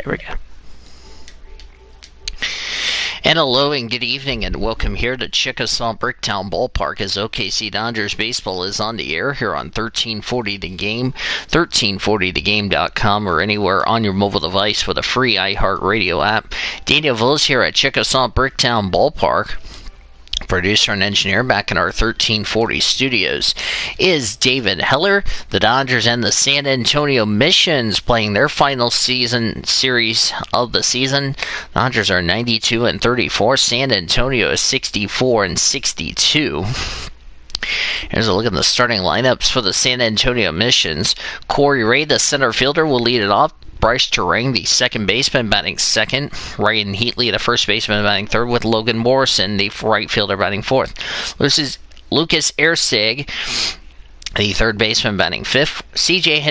Here we go. And hello and good evening and welcome here to Chickasaw Bricktown Ballpark as OKC Dodgers baseball is on the air here on 1340 The Game, 1340thegame.com, or anywhere on your mobile device with a free iHeartRadio app. Daniel Villas here at Chickasaw Bricktown Ballpark. Producer and engineer back in our 1340 studios is David Heller. The Dodgers and the San Antonio Missions playing their final season series of the season. Dodgers are 92-34. San Antonio is 64-62. Here's a look at the starting lineups for the San Antonio Missions. Corey Ray, the center fielder, will lead it off. Bryce Terang, the second baseman, batting second. Ryan Heatley, the first baseman, batting third, with Logan Morrison, the right fielder, batting fourth. Lucas Erceg, the third baseman, batting fifth. C.J.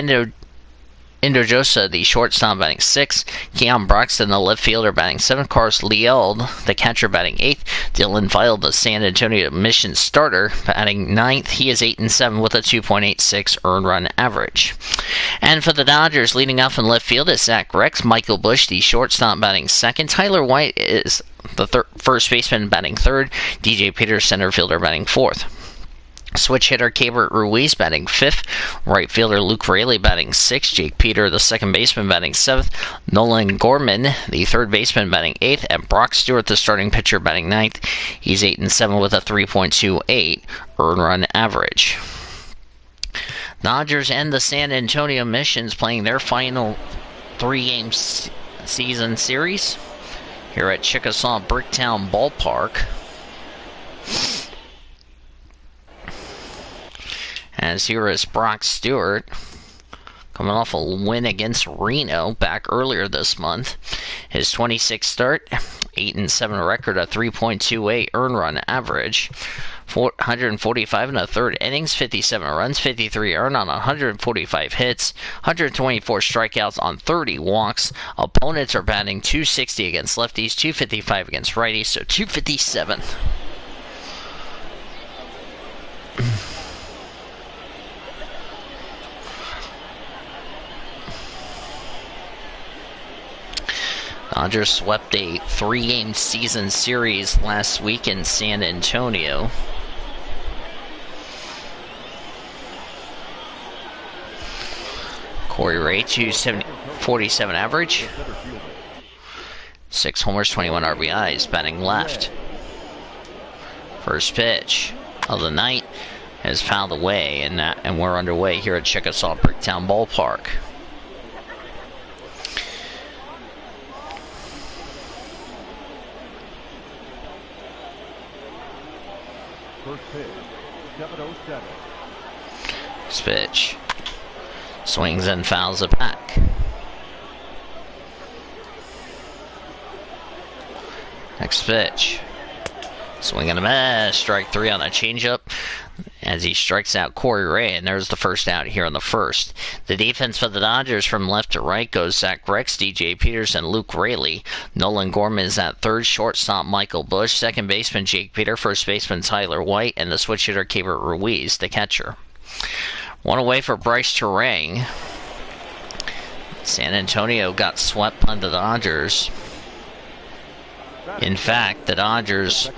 Hinojosa, the shortstop, batting sixth. Keon Broxton, the left fielder, batting seventh. Carlos Lield, the catcher, batting eighth. Dylan Vile, the San Antonio Mission starter, batting ninth. He is 8-7 with a 2.86 earned run average. And for the Dodgers, leading off in left field is Zach Rex. Michael Bush, the shortstop, batting second. Tyler White is the first baseman, batting third. DJ Peters, center fielder, batting fourth. Switch hitter Keibert Ruiz batting fifth. Right fielder Luke Raley batting sixth. Jake Peter, the second baseman, batting seventh. Nolan Gorman, the third baseman, batting eighth. And Brock Stewart, the starting pitcher, batting ninth. He's 8-7 with a 3.28 earned run average. Dodgers and the San Antonio Missions playing their final three-game season series here at Chickasaw Bricktown Ballpark. As here is Brock Stewart, coming off a win against Reno back earlier this month. His 26th start, 8-7 record, a 3.28 earned run average. 145 and a third innings, 57 runs, 53 earned on 145 hits, 124 strikeouts on 30 walks. Opponents are batting .260 against lefties, .255 against righties, so .257. Dodgers swept a three-game season series last week in San Antonio. Corey Ray, 247 average. 6 homers, 21 RBIs, batting left. First pitch of the night has fouled away, and we're underway here at Chickasaw Bricktown Ballpark. First pitch, 7:07. Pitch. Swings and fouls it back. Next pitch. Swing and a miss. Strike three on a changeup as he strikes out Corey Ray, and there's the first out here in the first. The defense for the Dodgers from left to right goes Zach Rex, DJ Peters, and Luke Raley. Nolan Gorman is at third, shortstop Michael Bush, second baseman Jake Peter, first baseman Tyler White, and the switch hitter Keibert Ruiz, the catcher. One away for Bryce Terang. San Antonio got swept by the Dodgers. In fact, the Dodgers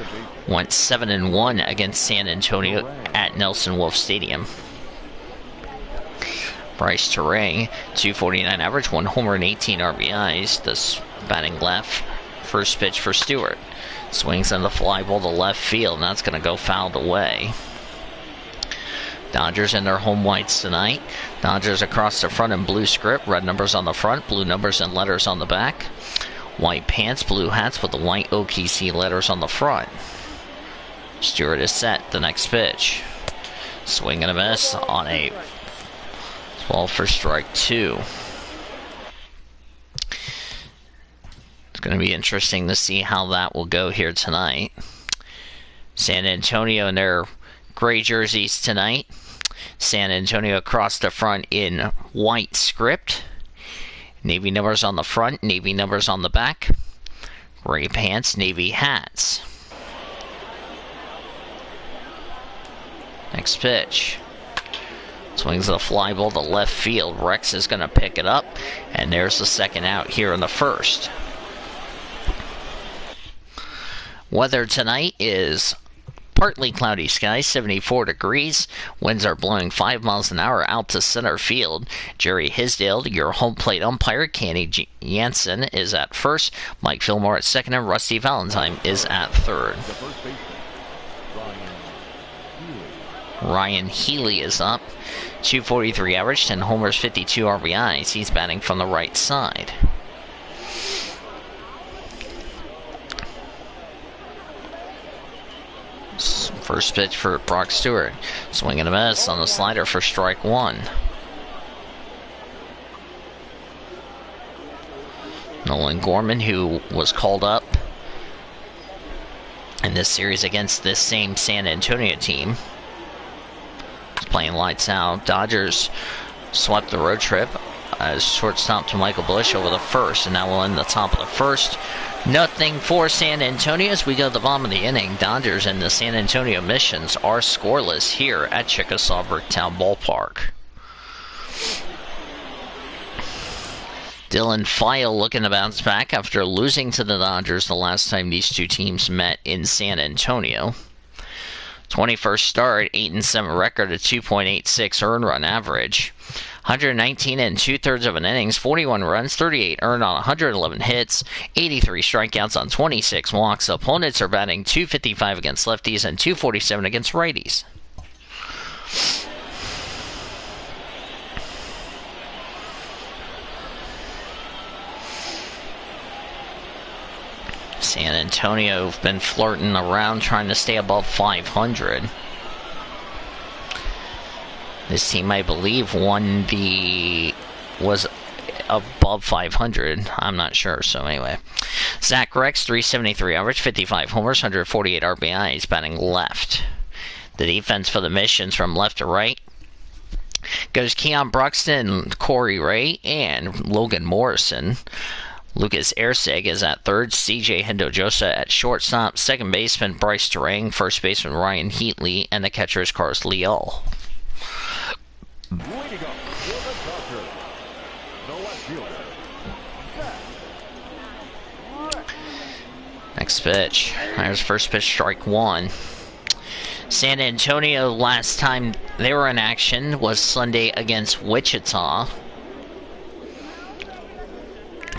went 7-1 against San Antonio at Nelson Wolff Stadium. Bryce Terang, .249 average, 1 homer and 18 RBIs. This batting left. First pitch for Stewart. Swings on the fly ball to left field, and that's going to go fouled away. Dodgers in their home whites tonight. Dodgers across the front in blue script. Red numbers on the front, blue numbers and letters on the back. White pants, blue hats with the white OKC letters on the front. Stewart is set. The next pitch. Swing and a miss on a 12 for strike 2. It's going to be interesting to see how that will go here tonight. San Antonio in their gray jerseys tonight. San Antonio across the front in white script. Navy numbers on the front, navy numbers on the back. Gray pants, navy hats. Next pitch. Swings a fly ball to left field. Rex is going to pick it up, and there's the second out here in the first. Weather tonight is partly cloudy skies, 74 degrees. Winds are blowing 5 miles an hour out to center field. Jerry Hisdale, your home plate umpire. Kenny Jansen is at first. Mike Fillmore at second, and Rusty Valentine is at third. Ryan Healy is up. 243 average, 10 homers, 52 RBIs. He's batting from the right side. First pitch for Brock Stewart. Swing and a miss on the slider for strike one. Nolan Gorman, who was called up in this series against this same San Antonio team, is playing lights out. Dodgers swept the road trip as shortstop to Michael Bush over the first, and now we'll end the top of the first. Nothing for San Antonio as we go to the bottom of the inning. Dodgers and the San Antonio Missions are scoreless here at Chickasaw Bricktown Ballpark. Dylan File looking to bounce back after losing to the Dodgers the last time these two teams met in San Antonio. 21st start, 8-7 record, a 2.86 earned run average. 119 and 2/3 of an innings, 41 runs, 38 earned on 111 hits, 83 strikeouts on 26 walks. Opponents are batting .255 against lefties and .247 against righties. San Antonio have been flirting around trying to stay above 500. This team, I believe, was above 500. I'm not sure, so anyway. Zach Rex, 373 average, 55 homers, 148 RBIs, batting left. The defense for the Missions from left to right goes Keon Bruxton, Corey Ray, and Logan Morrison. Lucas Ersig is at third, CJ Hindojosa at shortstop, second baseman Bryce Durang, first baseman Ryan Heatley, and the catcher is Carlos Leal. Way to go for the Dodgers. The left fielder, Zach. Next pitch. There's first pitch, strike one. San Antonio, last time they were in action was Sunday against Wichita,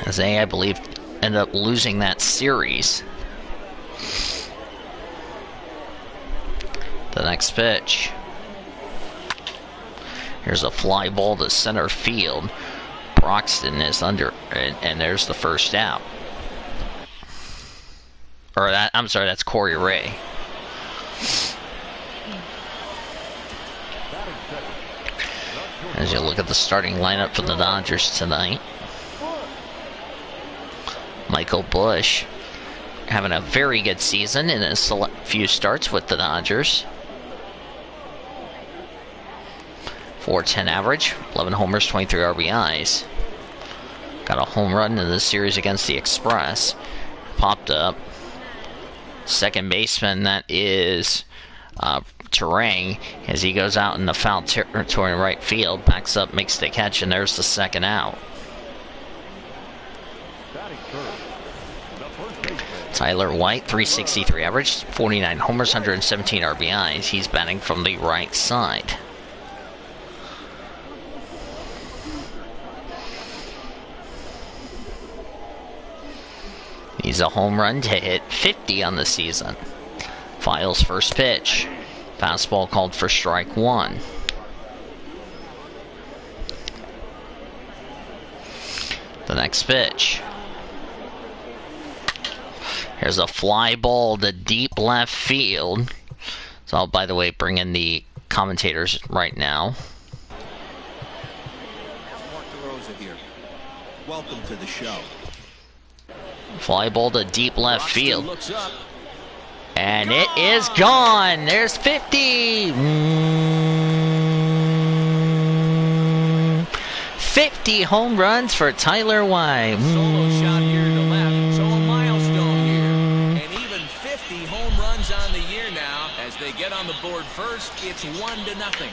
as they, I believe, ended up losing that series. The next pitch. Here's a fly ball to center field. Broxton is under, and there's the first out. Or that, I'm sorry, that's Corey Ray. As you look at the starting lineup for the Dodgers tonight. Michael Bush having a very good season in a few starts with the Dodgers. 410 average, 11 homers, 23 RBIs. Got a home run in the series against the Express. Popped up. Second baseman, that is Turang, as he goes out in the foul territory in right field, backs up, makes the catch, and there's the second out. Tyler White, 363 average, 49 homers, 117 RBIs. He's batting from the right side. He's a home run to hit 50 on the season. Files first pitch. Fastball called for strike one. The next pitch. Here's a fly ball to deep left field. So I'll, by the way, bring in the commentators right now. Here. Welcome to the show. Fly ball to deep left field. And it is gone. There's 50. 50 home runs for Tyler White. Solo shot here to left. So a milestone here. And even 50 home runs on the year now. As they get on the board first, it's 1-0.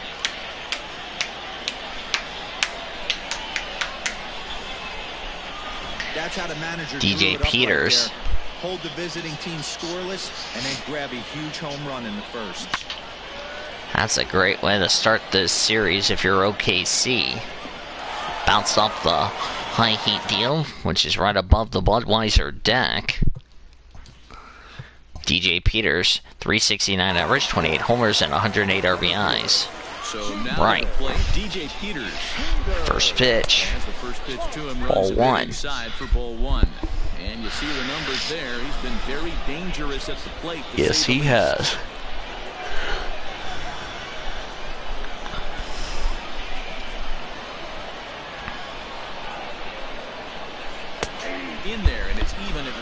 That's how the manager DJ drew it up right Peters. there. Hold the visiting team scoreless and then grab a huge home run in the first. That's a great way to start this series if you're OKC. Bounced off the high heat deal, which is right above the Budweiser deck. DJ Peters, 369 average, 28 homers, and 108 RBIs. So now Right. to play DJ Peters. First pitch. As the first pitch to him Ball runs a bit one. inside for ball one. And you see the numbers there. He's been very dangerous at the plate. to Yes, say the he least. has. In there, and it's even at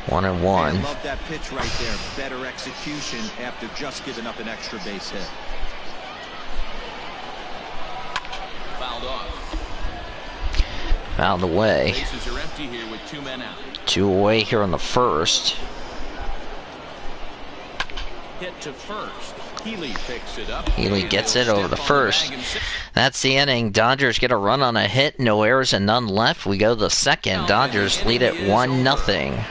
1. 1-1. I love that pitch right there. Better execution after just giving up an extra base hit. Fouled off. Fouled away. Bases are empty here with 2 men out. 2 away here in the first. Hit to first. Healy picks it up. Healy gets it over the first. That's the inning. Dodgers get a run on a hit. No errors and none left. We go to the second. Dodgers lead it 1-0.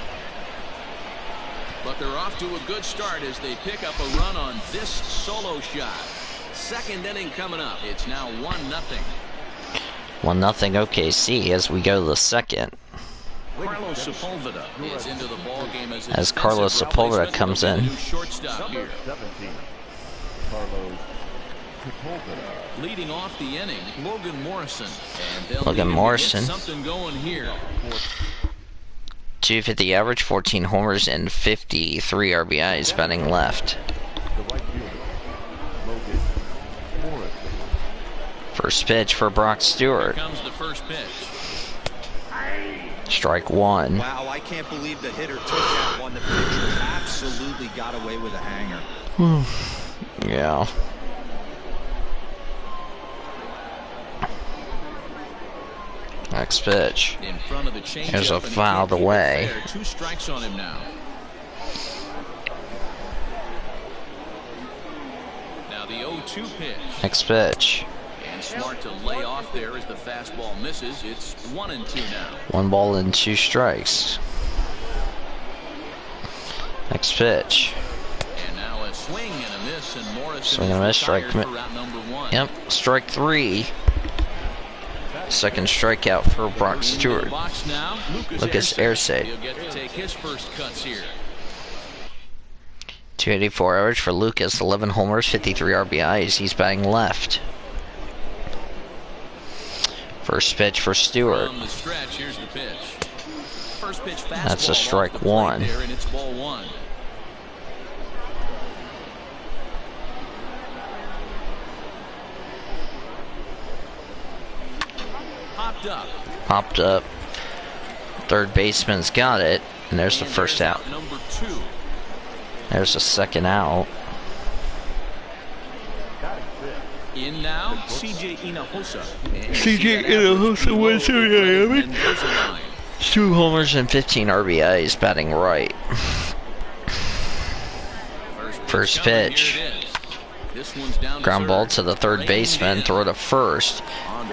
But they're off to a good start as they pick up a run on this solo shot. Second inning coming up. It's now 1-0. 1-0 OKC as we go to the second. Carlos Sepulveda is into the ball game As Carlos Sepulveda comes in. New shortstop here. 17. Carlos Sepulveda. Leading off the inning, Logan Morrison. And they'll Logan need him to get Morrison. something going here. 250 average, 14 homers, and 53 RBIs batting left. The right fielder. Logan Morrison. First pitch for Brock Stewart. Comes the first pitch. Strike one. Wow, I can't believe the hitter took that one. The pitcher absolutely got away with a hanger. Yeah. Next pitch. In front of the changeup, There's a and he fouled can't keep it away. fair. 2 strikes on him now. Now the 0-2 pitch. Next pitch. And smart to lay off there as the fastball misses. It's 1-2 now. 1 ball and 2 strikes. Next pitch. And now a swing and a miss, and Morrison Swing and a miss, is strike. retired for route number 1. Yep, strike 3. Second strikeout for Brock Into the Stewart. box now, Lucas Arce. He'll get to take his first cuts here. 284 average for Lucas, 11 homers, 53 RBIs. He's batting left. First pitch for Stewart. From the stretch, here's the pitch. First pitch fastball. That's a off strike the plate 1. There, and it's ball 1. Popped up. Third baseman's got it. And there's the first out. Number 2. There's the second out. In now, CJ Hinojosa. CJ Hinojosa wins here, Miami. And there's a line. 2 homers and 15 RBIs batting right. First coming, pitch. here it is. This one's down Ground ball third. to the third baseman. Throw to first.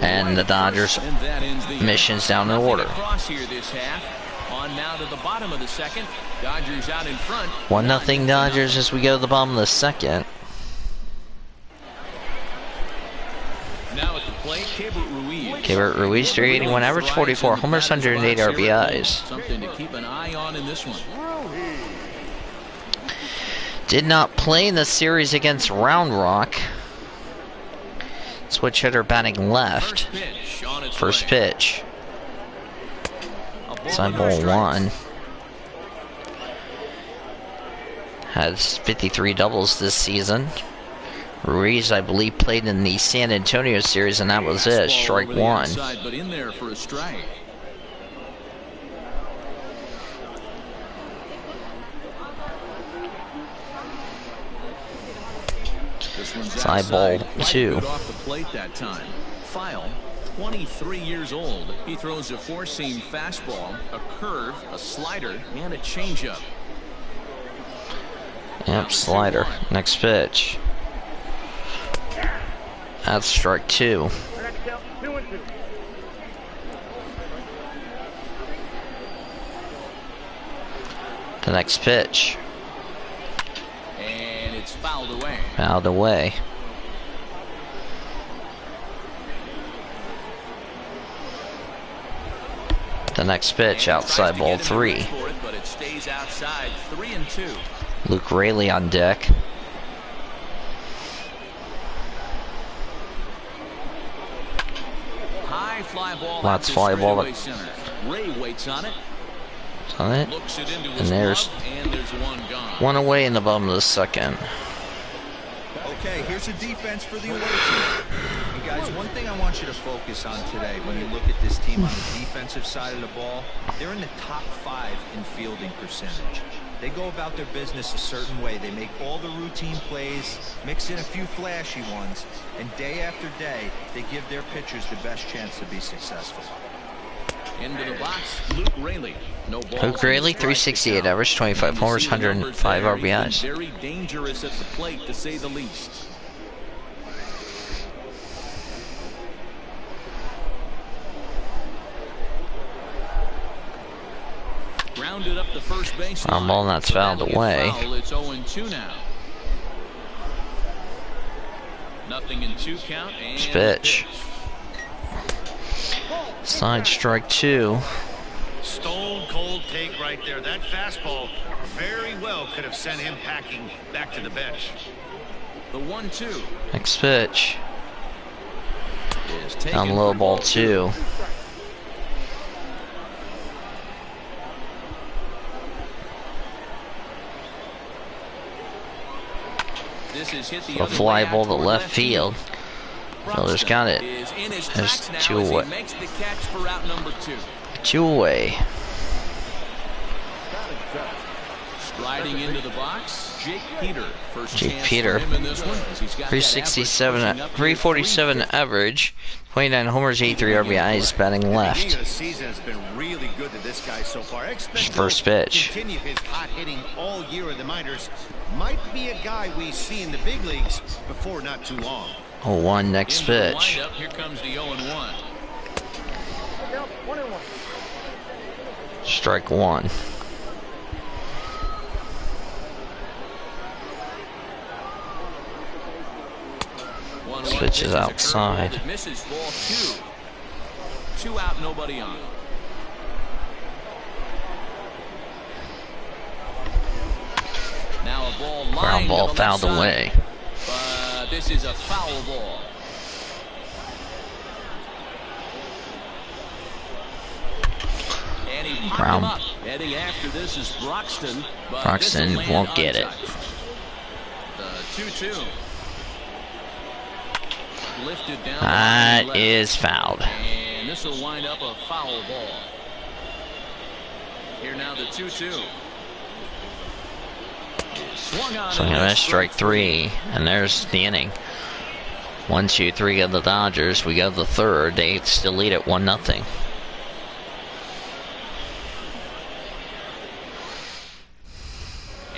And the Dodgers And that ends the missions down in Nothing order. across here this half. On now to the bottom of the second. Dodgers out in front. 1-0 Dodgers as we go to the bottom of the second. Now at the plate, Keibert Ruiz. Keibert Ruiz, 381 average, 44 homers, 108 RBIs. Something to keep an eye on in this one. Did not play in the series against Round Rock. Switch hitter batting left. First pitch on its First way. pitch. A ball Side and ball no strikes. 1. Has 53 doubles this season. Ruiz, I believe, played in the San Antonio series, and that was it. Fastball Strike over the 1. outside, but in there for a strike. This one's Side outside, ball quite 2. good off the plate that time. File, 23 years old. He throws a 4-seam fastball, a curve, a slider, and a changeup. Yep, slider. Next pitch. That's strike 2. The next pitch. And it's fouled away. Fouled away. The next pitch, outside ball 3. But it stays outside, 3-2. Luke Raley on deck. High fly ball. Lots fly ball. Center. Ray waits on it. On it. Looks it into his And there's glove, and there's one gone. one away in the bottom of the second. Okay, here's a defense for the away team. And guys, one thing I want you to focus on today when you look at this team on the defensive side of the ball, they're in the top 5 in fielding percentage. They go about their business a certain way. They make all the routine plays, mix in a few flashy ones, and day after day, they give their pitchers the best chance to be successful. Into the box, Luke Raley. No balls. Luke Raley, 368 average, 25 homers, 105 RBIs. Very dangerous at the plate, to say the least. Grounded up the first base line. Ball, that's fouled away. Foul. It's 0-2 now. Nothing in 2 count. And Pitch. Side strike 2. Stone cold take right there. That fastball very well could have sent him packing back to the bench. The 1-2 Next pitch. is taken On low for ball 2. This is hit the A other fly way ball out to toward left field. Fielder's got it. Is in his There's tracks now 2 as he away. makes the catch for out number 2. 2 away. Striding into the box, Jake Peter. First Jake chance Peter. for him in this one, as he's got that 367, average pushing up to 347 average, 29 homers, 83 RBIs, batting The beginning left. of the season has been really good to this guy so far. I expect First he'll pitch. continue his hot hitting all year in the minors. Might be a guy we see in the big leagues before not too long. 0-1 next Into the pitch. windup, here comes the 0-1. Strike 1. Pitch is outside. It misses ball 2. 2 out, nobody on. Now a ball lined Ground ball to the fouled left side. away. But this is a foul ball. And he popped him Brown. up. Heading after this is Broxton. But Broxton this'll land won't get it. untouched. The 2-2. Lifted down. That left. is fouled. And this will wind up a foul ball. Here now the 2-2. Swung on. So that's strike 3, and there's the inning. 1, 2, 3 of the Dodgers. We go to the third. They still lead at 1-0.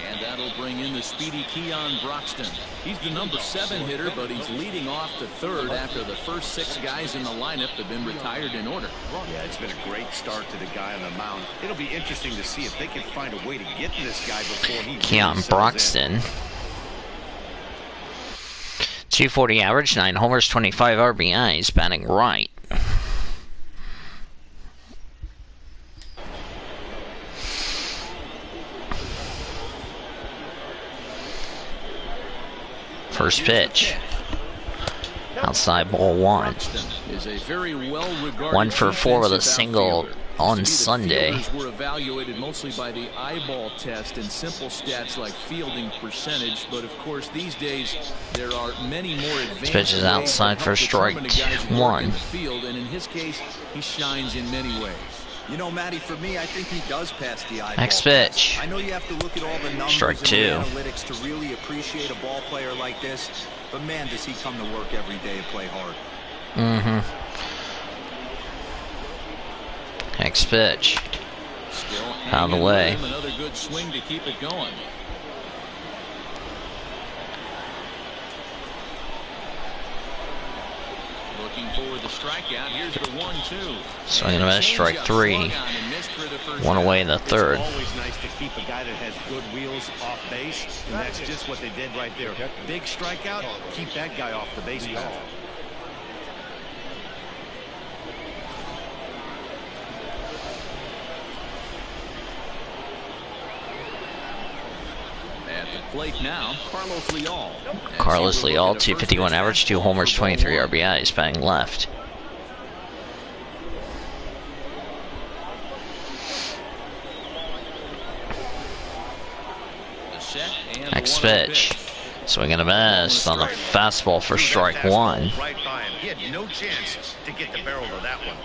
And that'll bring in the speedy Keon Broxton. He's the number 7 hitter, but he's leading off to third after the first 6 guys in the lineup have been retired in order. Yeah, it's been a great start to the guy on the mound. It'll be interesting to see if they can find a way to get to this guy before he Keon really settles in. Broxton. 240 average, 9 homers, 25 RBIs, batting right. First pitch. Outside ball 1. Is a very well-regarded 1 for 4 with a defensive single outfielder. on Used to be the Sunday. fielders were evaluated mostly by the eyeball test and simple stats like fielding percentage, but of course these days there are many more advanced pitch is ways outside to for help strike determine a guy's work 1. in the field, and in his case he shines in many ways. You know, Matty, for me, I think he does pass the eyeball Next test. pitch. I know you have to look at all the numbers Strike and 2. the analytics to really appreciate a ball player like this, but man, does he come to work every day and play hard. Next pitch. Still Fouled hanging away. with him, another good swing to keep it going. Looking for the strikeout. Here's the 1-2. Swinging and a miss, strike 3. One away in the third. It's always nice to keep a guy that has good wheels off base, and that's just what they did right there. Big strikeout, keep that guy off the base path. At the plate now, Carlos Leal. Carlos Leal, 251 average, 2 homers, 23 RBIs, batting left. Next pitch. Swing and a miss on the fastball for strike 1. Right by him. He had no chance to get the barrel of that one.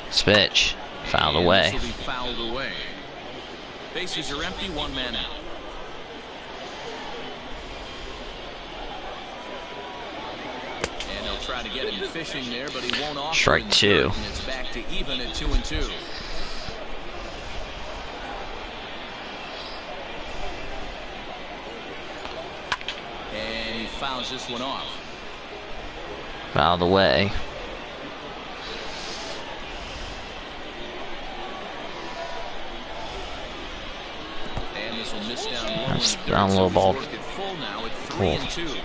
Next pitch. Fouled And away. this will be fouled away. Bases are empty, 1 man out. And they'll try to get him fishing there, but he won't offer. Strike 2. And it's back to even at 2-2. And he fouls this one off. Fouled away. And this will miss down one. That's down a little ball. Full now at Cool. 3-2.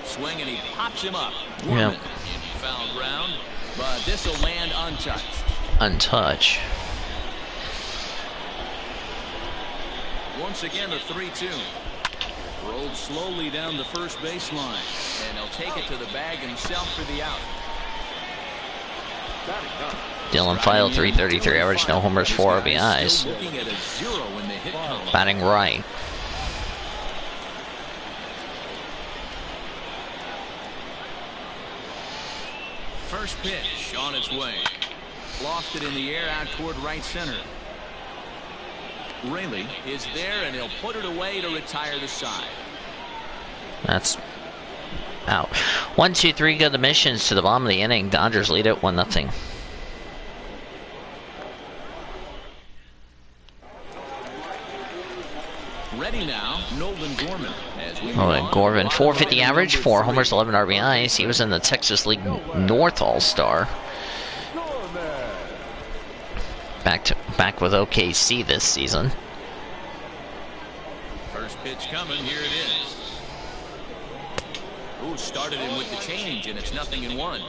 Swing and he pops him up. Yep. In foul ground, but this will land untouched. Untouched. Once again, a 3-2. Rolled slowly down the first baseline, and he'll take it to the bag himself for the out. Dylan File, 333 average, no homers, 4 RBIs. Still looking at a 0 in the hit column. Batting right. First pitch on its way. Lofted in the air out toward right center. Rayleigh is there, and he'll put it away to retire the side. That's out. 1-2-3 go the Missions to the bottom of the inning. Dodgers lead it 1-0. Ready now, Nolan Gorman. Gorman, 450 average, 4 homers, 11 RBIs. He was in the Texas League North All-Star. Back with OKC this season. First pitch coming, here it is. Ooh, started him with the change, and it's 0-1.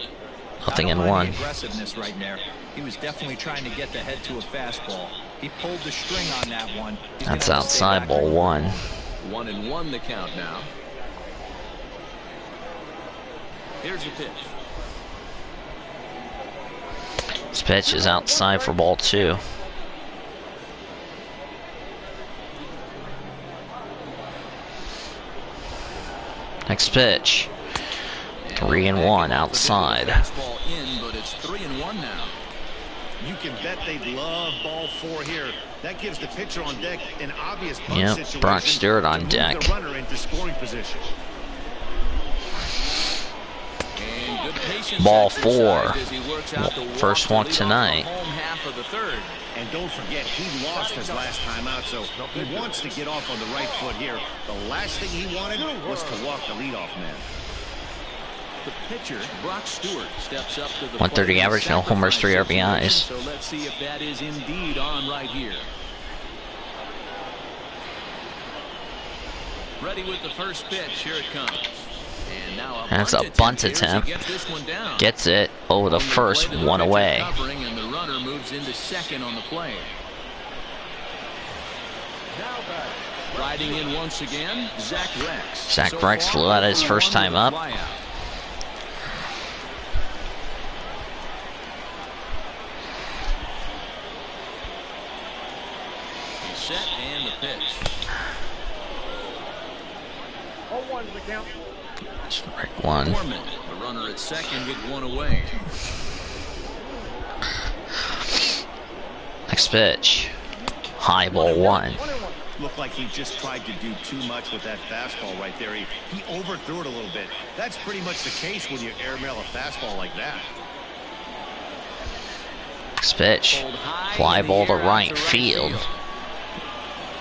Nothing in 1. Aggressiveness right there. He was definitely trying to get the head to a fastball. He pulled the string on that one. That's outside, ball 1. 1-1 the count now. Here's the pitch. This pitch is outside for ball 2. Next pitch. 3-1 outside. Fastball in, but it's 3-1 now. You can bet they'd love ball 4 here. That gives the pitcher on deck an obvious bunt Yep, situation. Brock Stewart on to move deck. the runner into scoring position. And good patience Ball exercised 4. as he works out the First walk one to lead off tonight. the home half of the third. And don't forget, he lost his last time out, so he wants to get off on the right foot here. The last thing he wanted was to walk the leadoff man. The pitcher, Brock Stewart, steps up to the 130 plate. average, no homers, 3 RBIs. So let's see if that is indeed on right here. Ready with the first pitch. Here it comes. And now That's a bunt here as he attempt. gets this one down. Gets it over the On first, play to the 1 pitcher away. covering, and the runner moves into second on the play. Riding in once again, Zach Rex. Zach Rex flew out his first time up. He's set and the pitch. Strike 1. Gorman, the runner at second, get one away. Next pitch. High, ball 1. Looked like he just tried to do too much with that fastball right there. He overthrew it a little bit. That's pretty much the case when you airmail a fastball like that. Next pitch. Fly ball to right field.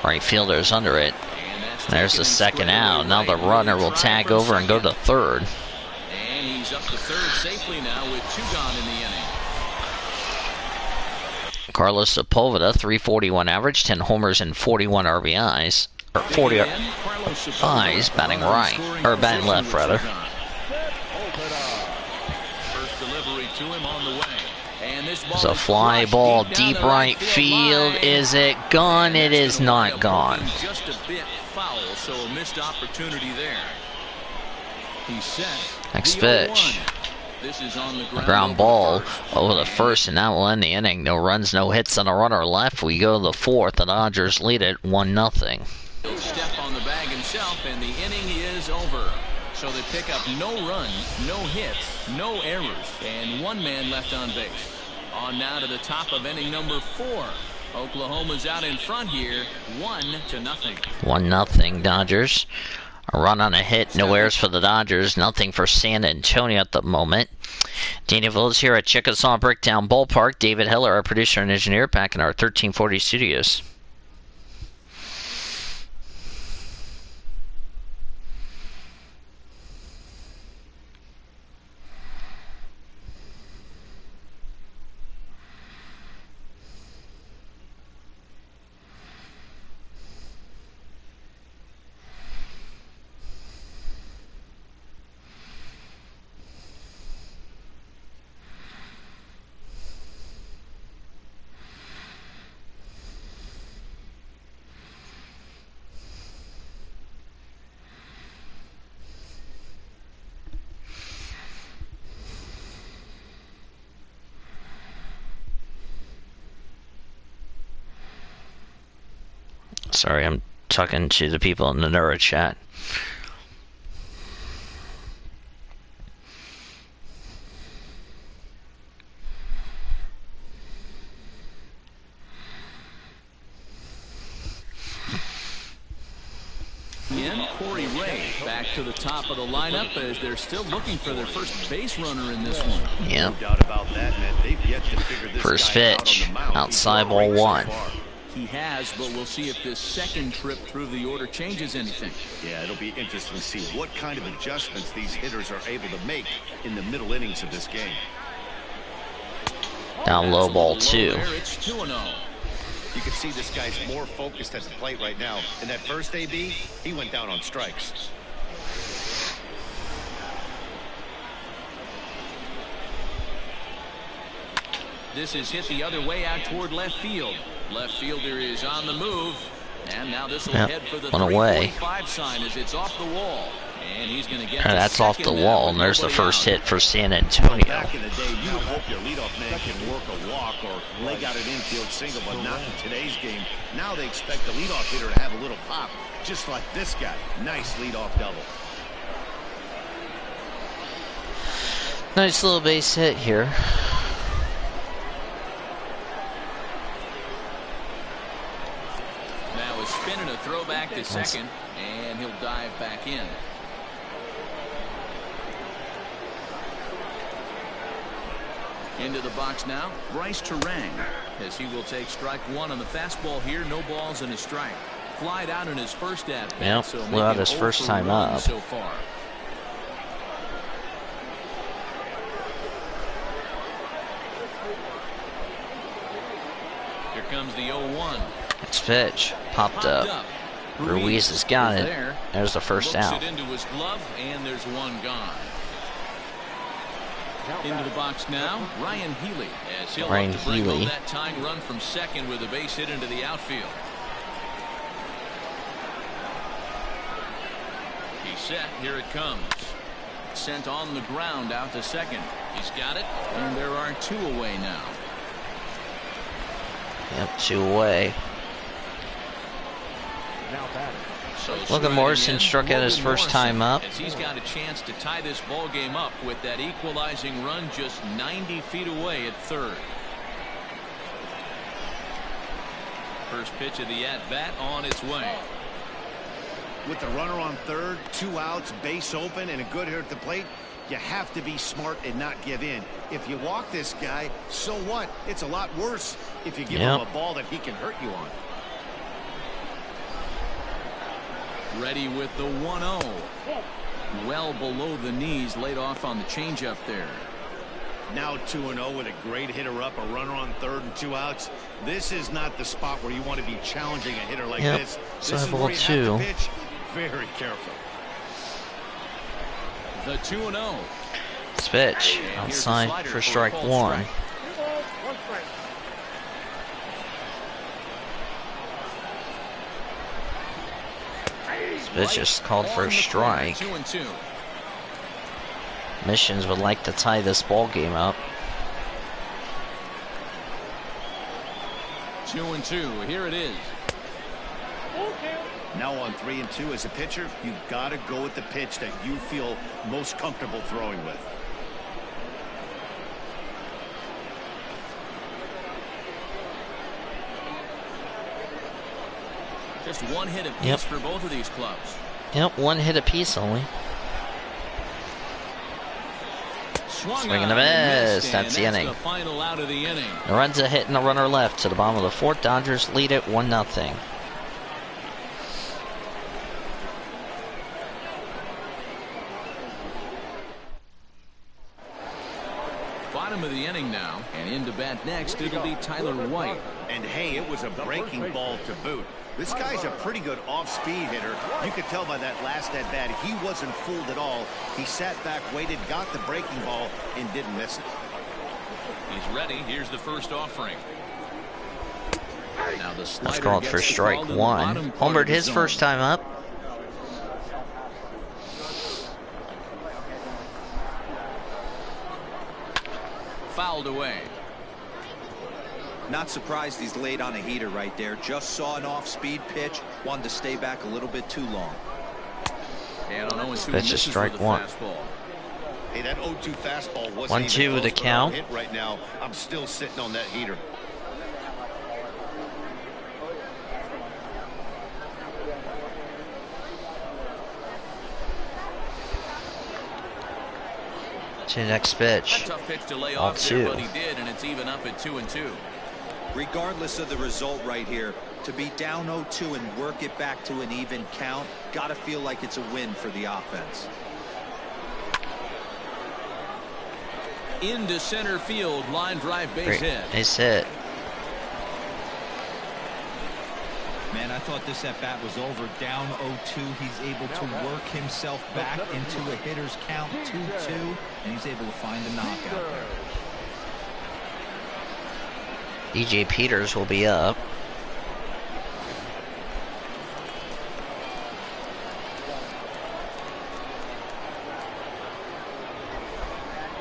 Right fielder's under it. There's the second out. Now the runner will tag over and go to third. And he's up to third safely now with 2 gone in the inning. Carlos Sepulveda, 341 average, 10 homers and 41 RBIs. Or 40 RBIs, batting right. Or batting left, rather. First delivery to him on the way. And this ball It's a is fly crushed ball, down deep the right field. line. Is it gone? It That's is gonna wind not up gone. looking just a bit foul, so a missed opportunity there. He's set. Next The pitch. 0-1. This is on the A ground, ground ball over over the first, and that will end the inning. No runs, no hits, and a runner left. We go to the fourth. The Dodgers lead it 1-0. He'll step on the bag himself, and the inning is over. So they pick up no runs, no hits, no errors, and 1 man left on base. On now to the top of inning number 4. Oklahoma's out in front here, 1-0. 1-0 Dodgers. A run on a hit, no errors for the Dodgers, nothing for San Antonio at the moment. Daniel Villas here at Chickasaw Bricktown Ballpark. David Heller, our producer and engineer, back in our 1340 studios. Sorry, I'm talking to the people in the Neuro chat. And Corey Ray back to the top of the lineup as they're still looking for their first base runner in this one. Yeah. No doubt about that, man. They've yet to figure this First guy out on pitch, the mound. outside He's ball great so 1. far. He has, but we'll see if this second trip through the order changes anything. Yeah, it'll be interesting to see what kind of adjustments these hitters are able to make in the middle innings of this game. Down low, That's a ball little 2. low there. It's 2-0. You can see this guy's more focused at the plate right now. In that first AB, he went down on strikes. This is hit the other way out toward left field. Left fielder is on the move. And now this will head for the one away. 345 sign as it's off the wall. And he's going to get That's off the wall, and there's the first hit for San Antonio. Back in the day, you would hope your leadoff man can work a walk or leg out an infield single, but not in today's game. Now they expect the leadoff hitter to have a little pop, just like this guy. Nice leadoff double. Nice little base hit here. Now a spin and a throw back to second, and he'll dive back in. Into the box now, Bryce Terang, as he will take strike 1 on the fastball here. No balls and a strike. Flied out in his first at bat. Yep, so flew out making his 0 first for time 1 up. so far. Here comes the 0-1. Next pitch, popped up. Ruiz has got it. There's the first Looks out. it into his glove, and there's 1 gone. Into the box now, Ryan Healy, as he'll Ryan look to bring Healy. home that tying run from second with a base hit into the outfield. He's set. Here it comes. Sent on the ground out to second. He's got it, and there are 2 away now. Yep, 2 away. So Logan striking Morrison in, struck out his Logan first time Morrison, up. as he's got a chance to tie this ball game up with that equalizing run just 90 feet away at third. First pitch of the at-bat on its way. With the runner on third, 2 outs, base open, and a good hitter at the plate, you have to be smart and not give in. If you walk this guy, so what? It's a lot worse if you give him a ball that he can hurt you on. Ready with the 1-0. Well below the knees, laid off on the changeup there. Now 2-0 with a great hitter up, a runner on third and 2 outs. This is not the spot where you want to be challenging a hitter like this. This is where you have to pitch very careful. The 2-0. Pitch outside for strike one. Pitch is called for a strike. 2-2. Missions would like to tie this ball game up. 2-2. Here it is. Now on 3-2 as a pitcher, you've got to go with the pitch that you feel most comfortable throwing with. Just one hit apiece for both of these clubs. Yep, one hit apiece only. Swing and a miss. That's the inning. The final out of the inning. Lorenza hitting a runner left to the bottom of the fourth. Dodgers lead it 1-0. Bottom of the inning now, and in to bat next, it'll be Tyler White. And hey, it was a breaking ball to boot. This guy's a pretty good off-speed hitter. You could tell by that last at-bat, he wasn't fooled at all. He sat back, waited, got the breaking ball, and didn't miss it. He's ready. Here's the first offering. Now the slider That's called for strike one. Homered his first time up. Fouled away. Not surprised he's laid on a heater right there. Just saw an off-speed pitch. Wanted to stay back a little bit too long. And on 0-2 Pitch is strike one. Hey, that 0-2 fastball wasn't 1-2 with the count. Hit right now. I'm still sitting on that heater. To the next pitch. A tough pitch to lay Ball off there, two. but he did, and it's even up at 2-2. Regardless of the result right here, to be down 0-2 and work it back to an even count, gotta feel like it's a win for the offense. Into center field, line drive, base hit. Base hit. Man, I thought this at-bat was over. Down 0-2, he's able to work himself back into a hitter's count, 2-2, and he's able to find a knockout there. DJ Peters will be up.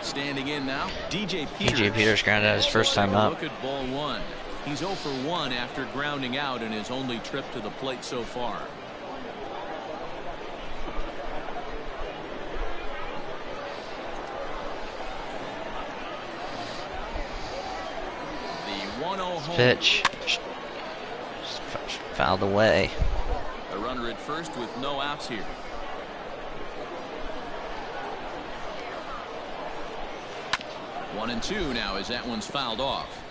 Standing in now, DJ Peters grounded out his first time up. Look at ball one. He's 0 for 1 after grounding out in his only trip to the plate so far. The 1-0 home. Pitch. Fouled away. A runner at first with no outs here. One and two now as that one's fouled off.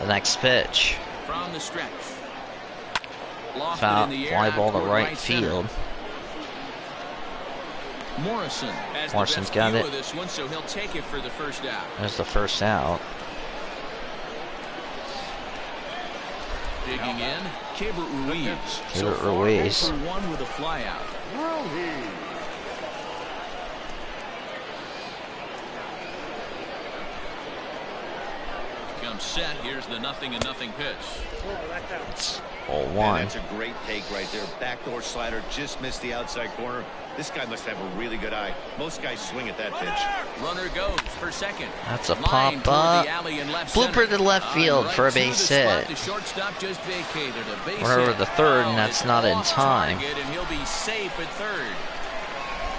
The next pitch. From the stretch. Lofted Foul, in the air fly ball out to toward right center. field. Morrison has Morrison's the best got view it. of this one, so he'll take it for the first out. There's the first out. Digging in, Keibert Ruiz. Keibert far, Ruiz. 0 for 1 with a fly out. Comes set. Here's the 0-0 pitch. Ball And one. that's a great take right there. Backdoor slider, just missed the outside corner. This guy must have a really good eye. Most guys swing at that pitch. Runner goes for second. That's a Line pop toward up. the alley in left Blooper center. to left field Right for a to the base spot hit. the shortstop just vacated. A base Runner over hit. the third, and Oh, that's it's not in off time. target, and he'll be safe at third.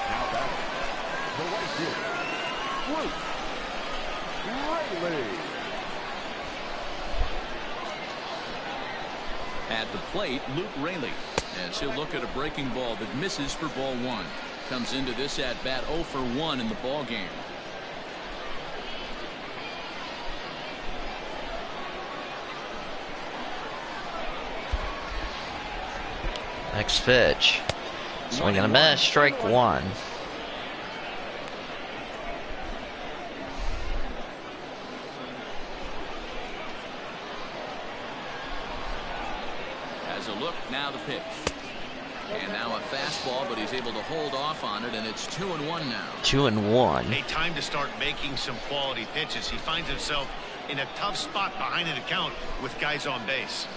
Now batting, the right fielder, Luke Rayleigh. At the plate, Luke Rayleigh, as he'll look at a breaking ball that misses for ball one. Comes into this at bat 0 for 1 in the ball game. Next pitch. Swing and a miss. Strike one. Has a look. Now the pitch. And now a fastball, but he's able to hold off on it, and it's 2-1 now. 2-1. Hey, time to start making some quality pitches. He finds himself in a tough spot behind an account with guys on base.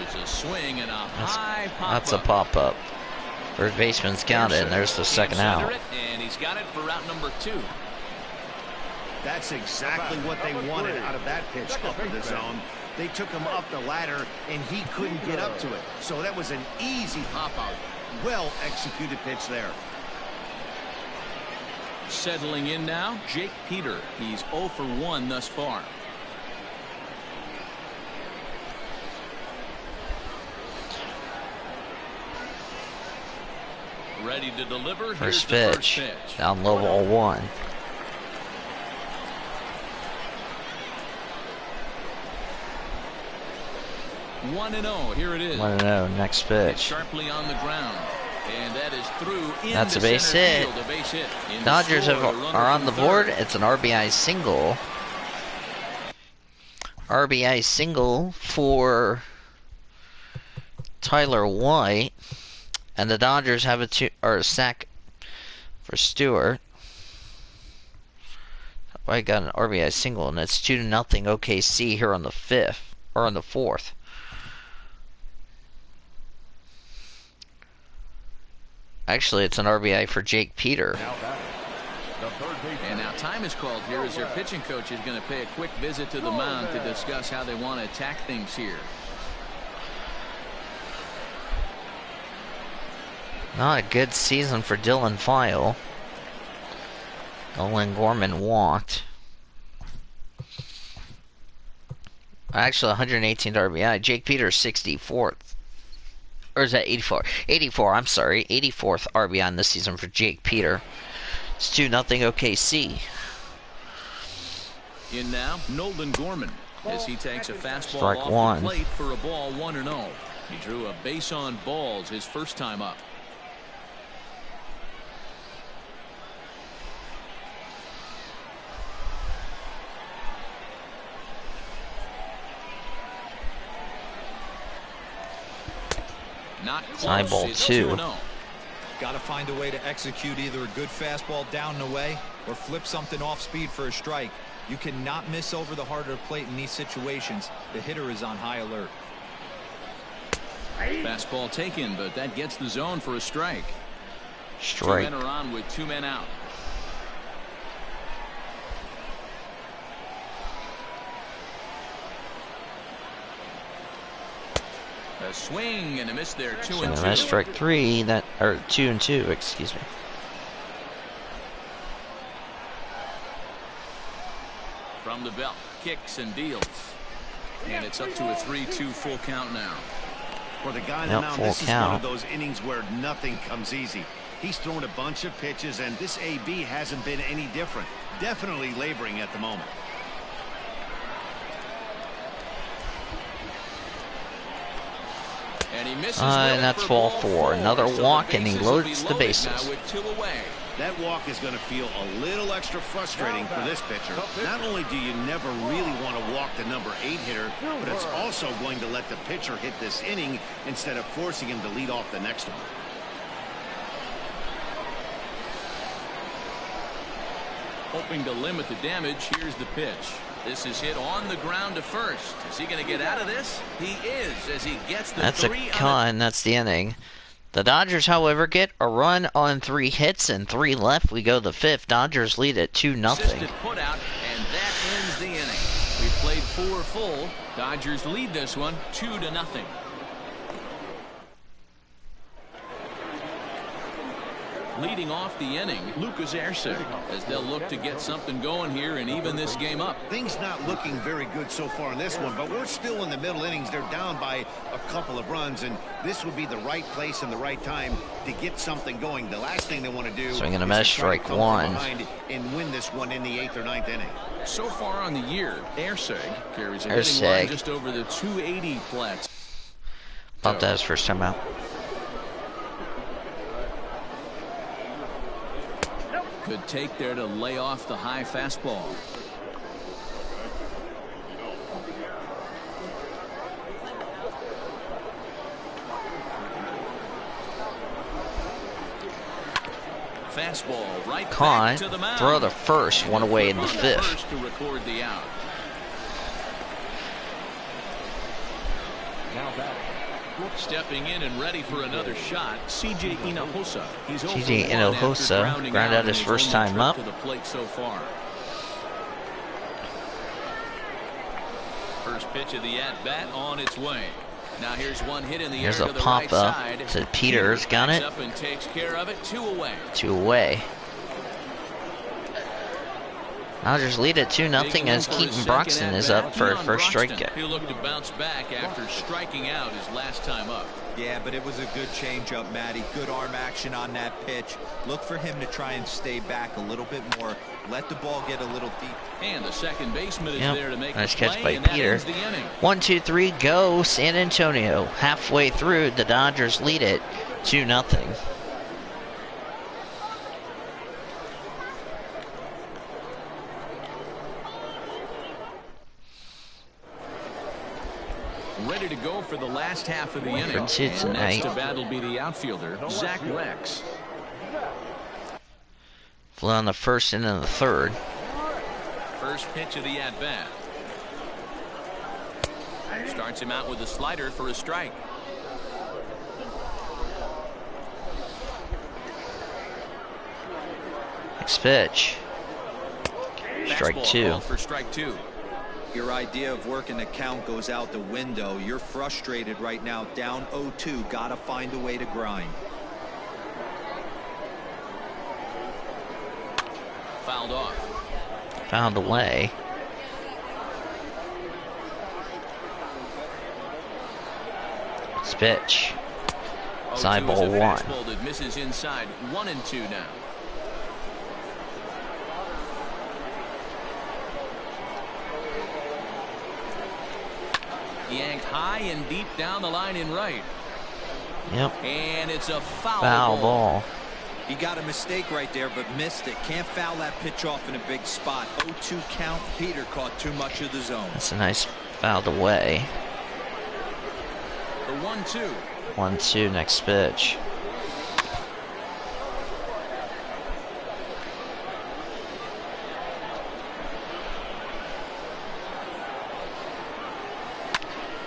It's a swing and a high pop-up. That's a pop-up. Third baseman's got it, and there's the second out. And he's got it for out number 2. That's exactly what they wanted out of that pitch up in the zone. They took him up the ladder, and he couldn't get up to it. So that was an easy pop-out. Well-executed pitch there. Settling in now, Jake Peter. He's 0 for 1 thus far. Ready to deliver. First Here's the pitch. first pitch. Down low, ball 1. 1-0. Here it is. 1-0. Next It's pitch. sharply on the ground. And that is through. That's a into base center hit. field, a base hit. In the Dodgers score, are a runner on from the third. board. It's an RBI single. RBI single for Tyler White. And the Dodgers have a sack for Stewart. White got an RBI single, and it's 2-0 OKC here on the 5th, or on the 4th. Actually, it's an RBI for Jake Peter. And now time is called here as their pitching coach is going to pay a quick visit to the mound to discuss how they want to attack things here. Not a good season for Dylan File. Nolan Gorman walked. Actually, 118th RBI. Jake Peters, 64th. Or is that 84? 84, I'm sorry. 84th RBI in this season for Jake Peter. It's 2-0 OKC. In now, Nolan Gorman as he takes a fastball Strike off one. the plate for a ball 1-0. He drew a base on balls his first time up. Not close. Eyeball It's 2. 2-0. Got to find a way to execute either a good fastball down and away or flip something off speed for a strike. You cannot miss over the heart of the plate in these situations. The hitter is on high alert. Fastball taken, but that gets the zone for a strike. Strike. 2 men are on with 2 men out. A swing and a miss there. 2-2. And that's strike 3. That, or 2-2, excuse me. From the belt, kicks and deals. And it's up to a 3-2 full count now. For the guy on Yep, the mound, full this is count. one of those innings where nothing comes easy. He's thrown a bunch of pitches, and this AB hasn't been any different. Definitely laboring at the moment. And he misses. And that's ball 4. Another walk, and he loads the bases. Now with 2 away. That walk is going to feel a little extra frustrating for this pitcher. Not only do you never really want to walk the number 8 hitter, but it's also going to let the pitcher hit this inning instead of forcing him to lead off the next one. Hoping to limit the damage. Here's the pitch. This is hit on the ground to first. Is he going to get out of this? He is, as he gets the That's a 3 con. That's the inning. The Dodgers, however, get a run on 3 hits and 3 left. We go the 5th. Dodgers lead at 2-0. Assisted put out, and that ends the inning. We played 4 full. Dodgers lead this one 2-0. Leading off the inning, Lucas Erceg, as they'll look to get something going here and even this game up. Things not looking very good so far in this one, but we're still in the middle innings. They're down by a couple of runs, and this would be the right place and the right time to get something going. The last thing they want to do Swing and a is miss, to try to strike come one. from behind and win this one in the 8th or 9th inning. So far on the year, Erceg carries a hitting Erceg. line just over the 280 plats. Thought that was first time out. Good take there to lay off the high fastball. Fastball right Caught. back to the mound. Throw the first, one away in the 5th. First to record the out. Now back. Stepping in and ready for another shot, C.J. Hinojosa. He's C.J. 0 for 1 Hinojosa after grounding ground out in his first only time trip up. to the plate so far. First pitch of the at-bat on its way. Now here's one hit in the Here's air a to the pop right up side. to Peters, got backs it. Up and takes care of it. 2 away. 2 away. Dodgers lead at 2-0 as Keaton Broxton is up for a first strikeout. He'll look to bounce back after striking out his last time up. Yeah, but it was a good changeup, Matty. Good arm action on that pitch. Look for him to try and stay back a little bit more. Let the ball get a little deep. And the second baseman is Yep, there to make nice the catch play, by and that Peter. ends the inning. 1, 2, 3, go San Antonio. Halfway through, the Dodgers lead it 2-0. Ready to go for the last half of the inning. For two And tonight. next to bat will be the outfielder, Zach Rex. Flew on the first and then the third. First pitch of the at-bat. Starts him out with a slider for a strike. Next pitch. Strike Fastball 2. called for strike 2. Your idea of working the count goes out the window. You're frustrated right now, down 0-2. Got to find a way to grind. Fouled off. Found away. Next pitch. Side 0-2 is ball a 1. fastball that misses inside. 1-2 now. Yanked high and deep down the line in right. Yep. And it's a foul, Foul ball. He got a mistake right there, but missed it. Can't foul that pitch off in a big spot. 0-2 count. Peter caught too much of the zone. That's a nice fouled away. The 1-2. 1-2 next pitch.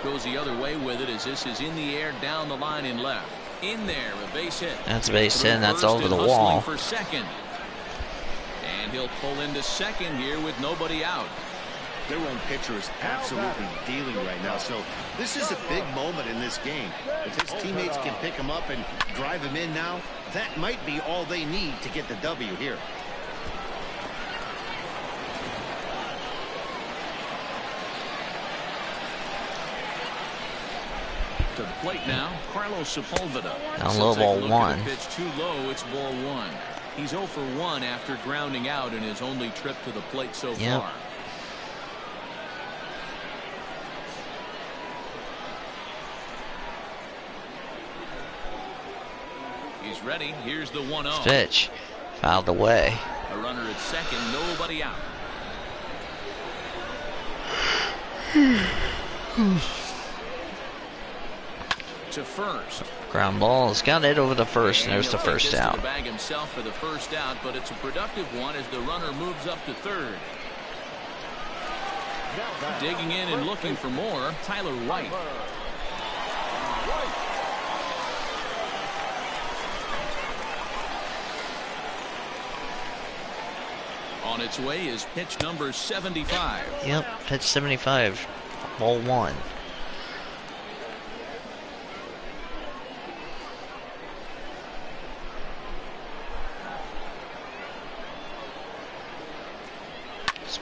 Goes the other way with it as this is in the air down the line in left. In there, a base hit. That's a base hit, and that's Through over first the and hustling wall. for second. And he'll pull into second here with nobody out. Their own pitcher is absolutely dealing right now, so this is a big moment in this game. If his teammates can pick him up and drive him in now, that might be all they need to get the W here. To the plate now, Carlos Sepulveda. Down low, ball 1. Pitch too low, it's ball 1. He's 0 for 1 after grounding out in his only trip to the plate so Yep. far. He's ready. Here's the 1-0. Pitch. Fouled away. A runner at second, nobody out. To first. Ground ball's got it over the first, and there's he'll the take first this to out. the bag himself for the first out, but it's a productive one as the runner moves up to third. Digging in and looking for more, Tyler White. On its way is pitch number 75. Yep, pitch 75. Ball 1.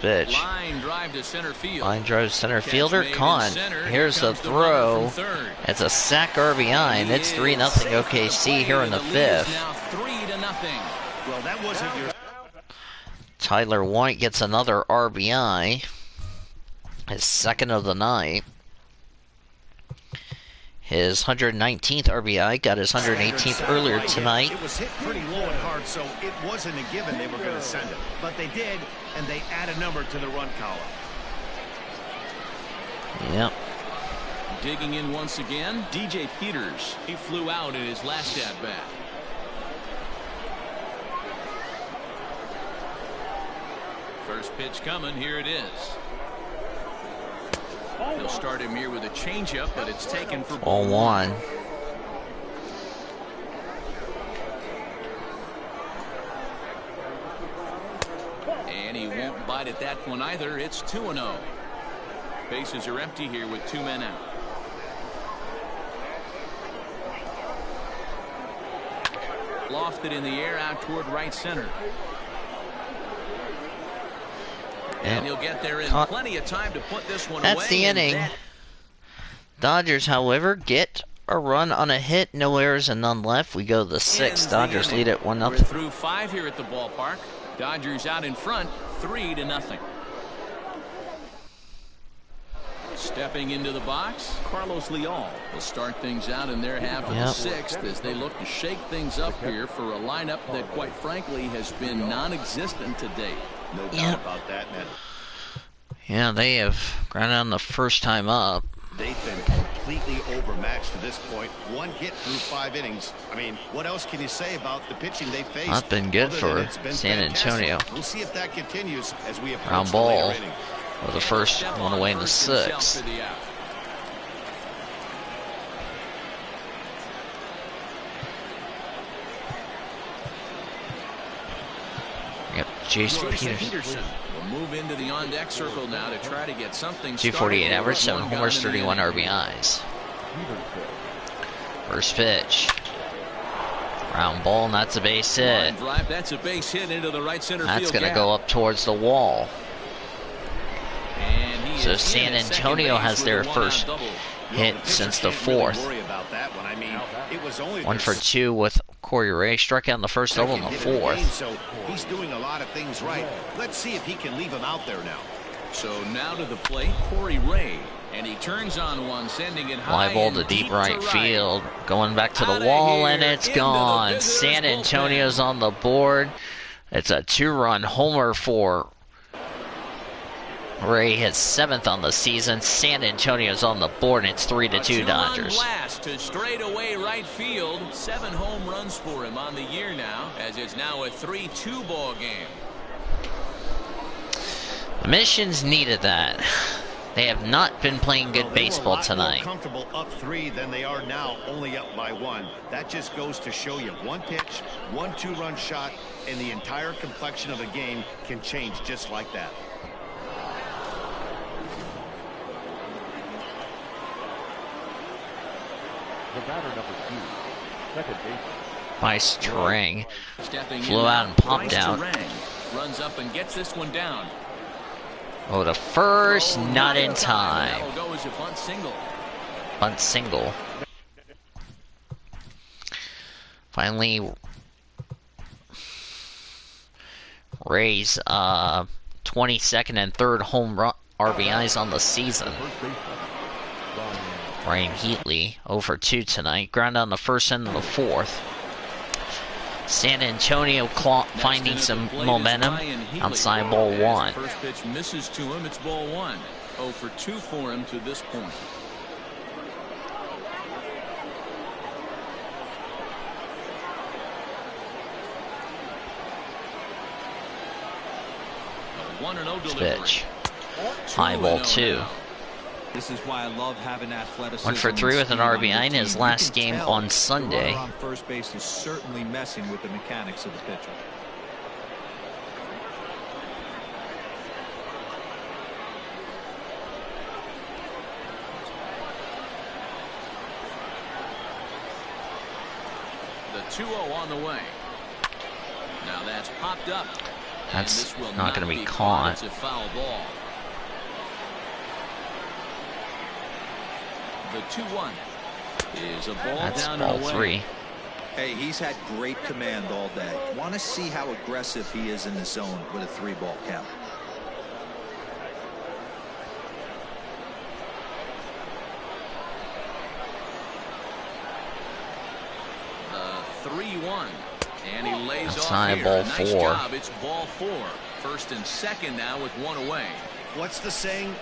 pitch. Line drive to center field. Line drive center Catch fielder. made in Con. center. Here's Here the comes the runner throw. from third. It's a sack RBI, and it's 3-0 OKC here in the lead is fifth. now 3-0. Well, that wasn't your... Tyler White gets another RBI. His second of the night. His 119th RBI, got his 118th earlier tonight. It was hit pretty low and hard, so it wasn't a given they were going to send it. But they did, and they add a number to the run column. Yep. Digging in once again, DJ Peters. He flew out in his last at bat. First pitch coming, here it is. They'll start him here with a changeup, but it's taken for ball 1. And he won't bite at that one either. It's 2-0. Bases are empty here with 2 men out. Lofted in the air out toward right center. And he'll get there in plenty of time to put this one away. That's the inning. Dodgers, however, get a run on a hit. No errors and none left. We go to the 6th. Dodgers lead at 1-0. We're through 5 here at the ballpark. Dodgers out in front, 3-0. Stepping into the box, Carlos Leal will start things out in their half of the 6th as they look to shake things up here for a lineup that, quite frankly, has been non-existent to date. No doubt about that, man. Yeah, they have ground on the first time up. They've been completely overmatched to this point. 1 hit through 5 innings. I mean, what else can you say about the pitching they faced? Not been good for San Antonio. We'll see if that continues as we approach Round the ball. later inning. Or the first one away in the 6th. Yep, Jason Peterson. Will move into the on-deck circle now to try to get something. 248 average, 7 homers, 31 RBIs. First pitch. Round ball, and that's a base hit. That's a base hit into the right center That's field going to gap. go up towards the wall. And he So is San in at Antonio second base has with their a 1-out first double. hit since the Can't really 4th. worry about that one. I mean, it was only 1 for 2 with Corey Ray. Struck out in the first, double in the 4th. So he's doing a lot of things right. Let's see if he can leave him out there now. So now to the plate, Corey Ray. And he turns on one, sending it high Fly ball and to deep deep right to field. Going back to Outta the wall, here, and it's into the gone. visitors' San Antonio's on the board. It's a 2-run homer for Ray, his 7th on the season. San Antonio's on the board, and it's 3-2 Dodgers. Blast to straightaway right field. 7 home runs for him on the year now, as it's now a 3-2 ball game. The Missions needed that. They have not been playing good baseball tonight. More comfortable up 3 than they are now, only up by 1. That just goes to show you 1 pitch, 1 2-run shot, and the entire complexion of a game can change just like that. The batter number 2, second baseman. Nice Terang. Stepping Flew in out now, and popped Bryce out. Terang runs up and gets this one down. Oh, the first, not in time. That will go as a bunt single. Bunt single. Finally, Ray's 22nd and 3rd home run RBIs on the season. Ryan Heatley 0 for 2 tonight. Ground on the first and the 4th. San Antonio finding some momentum. Outside ball 1. First pitch misses to him. It's ball 1. 0 for 2 for him to this point. A 1-0 delivery. Pitch. High ball 2. This is why I love having athleticism. 1 for 3 with an RBI in his last game on Sunday. The runner on first base is certainly messing with the mechanics of the pitcher. The 2-0 on the way. Now that's popped up. That's not going to be caught. It's a foul ball. The 2-1 is a ball That's down ball and away. 3. Hey, he's had great command all day. Want to see how aggressive he is in the zone with a 3-ball count. The 3-1. And he lays That's off not here. ball Nice 4. job. It's ball 4. First and second now with 1 away. What's the saying?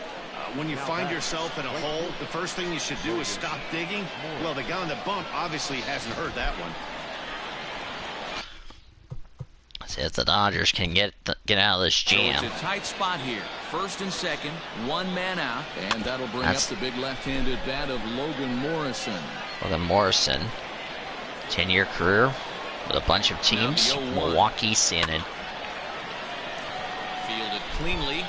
When you find yourself in a hole, the first thing you should do is stop digging. Well, the guy on the bump obviously hasn't heard that one. See if the Dodgers can get out of this jam. So it's a tight spot here. First and second, 1 man out, and that'll bring up the big left-handed bat of Logan Morrison. Logan Morrison, 10-year career with a bunch of teams. Milwaukee, Sandon. Fielded cleanly.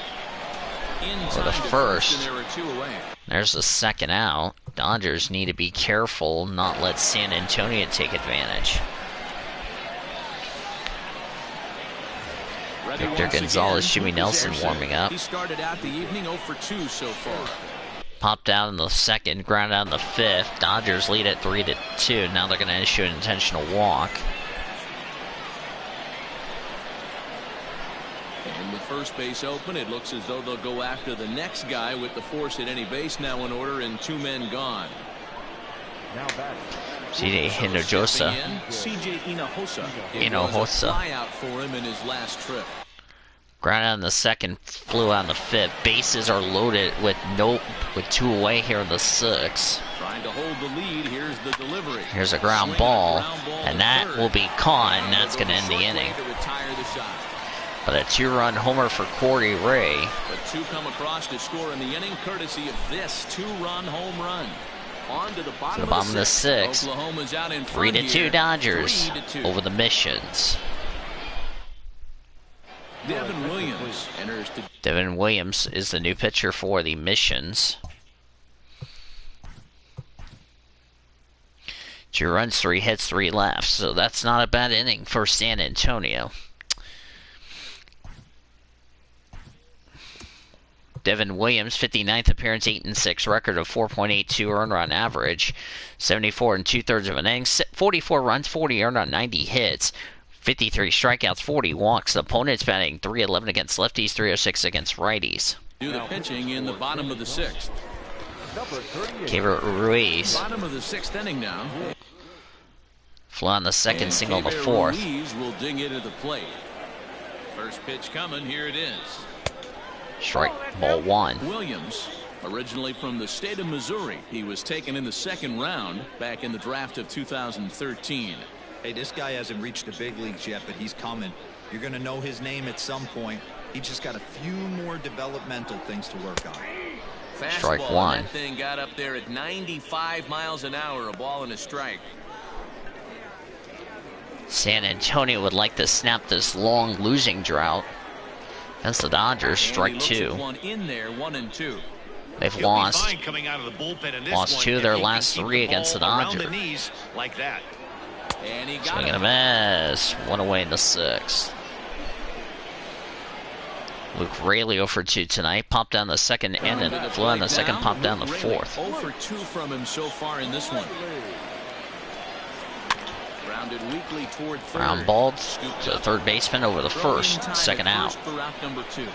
For the first. And there were 2 away. There's the second out. Dodgers need to be careful, not let San Antonio take advantage. Victor Gonzalez, Jimmy Nelson warming up. He started out the evening 0 for 2 so far. Popped out in the second, ground out in the 5th. Dodgers lead at 3-2. Now they're going to issue an intentional walk. And with first base open, it looks as though they'll go after the next guy with the force at any base now in order and 2 men gone. Now back. CJ Hinojosa. CJ Hinojosa. Hinojosa. Fly out for him in his last trip. Ground out in the second, flew out in the 5th. Bases are loaded with 2 away here in the 6th. Trying to hold the lead. Here's the delivery. Here's a ground ball, and that will be caught, and that's going to end the inning. But a 2-run homer for Corey Ray. But 2 come across to score in the inning, courtesy of this 2-run home run. On to the bottom of the 6th. Oklahoma's out in front 3-2 Dodgers 3-2. over the Missions. Devin Williams enters to. Devin Williams is the new pitcher for the Missions. 2 runs, 3 hits, 3 left. So that's not a bad inning for San Antonio. Devin Williams, 59th appearance, 8-6, record of 4.82 earned run average, 74 2/3 of an inning, 44 runs, 40 earned on 90 hits, 53 strikeouts, 40 walks. The opponent's batting .311 against lefties, .306 against righties. Do the pitching in the bottom of the 6th. Gabriel Ruiz. Bottom of the 6th inning now. Flew on the second, And single in the Gabriel 4th. Ruiz will ding into the plate. First pitch coming. Here it is. Strike, ball 1. Williams, originally from the state of Missouri. He was taken in the 2nd round back in the draft of 2013. Hey, this guy hasn't reached the big leagues yet, but he's coming. You're going to know his name at some point. He just got a few more developmental things to work on. Fastball, Strike 1. That thing got up there at 95 miles an hour, a ball and a strike. San Antonio would like to snap this long losing drought. Against the Dodgers, strike 2. One in there, 1-2. They've lost 2 of their last 3 against the Dodgers. Like that. And he got Swing it. and a miss. 1 away in the 6th. Luke Raley 0 for 2 tonight. Popped down the second and then flew on the second, popped down the 4th. 0 for 2 from him so far in this one. Rounded weakly toward third. Ground balled to the third baseman over the first, second out. For out number 2.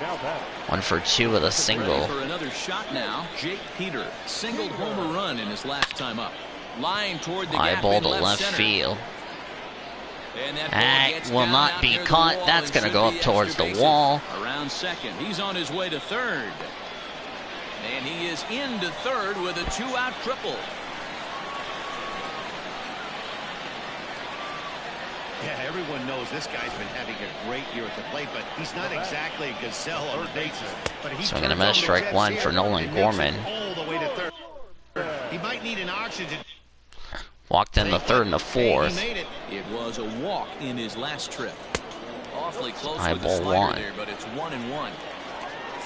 Now back. 1 for 2 with a single. Ready for another shot now. Jake Peter singled home a run in his last time up. Line toward the High gap ball in to left center. field. And that ball That gets will down not out be near the caught. wall That's and going to should go be up towards extra the bases. wall. Around second. He's on his way to third. And he is into third with a 2-out triple. Yeah, everyone knows this guy's been having a great year at the plate, but he's not exactly a gazelle on the bases. But he Swing and a turns on miss, the strike Jets 1 here for Nolan and makes Gorman. it all the way to third. He might need an oxygen. Walked in the third and the Hey, he 4th. made it. It was a walk in his last trip. Awfully close High with the ball slider 1. there, but it's 1-1.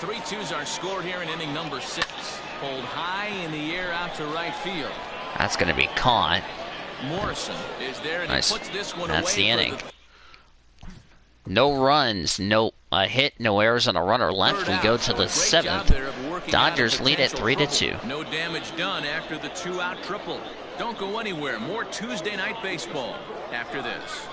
3-2s are scored here in inning number 6. Pulled high in the air out to right field. That's going to be caught. Morrison is there, and Nice. he puts this one That's away the for inning. No runs, no hit, no errors, and a runner left. We go to the seventh. Dodgers lead at 3-2. No damage done after the 2-out triple. Don't go anywhere. More Tuesday night baseball after this.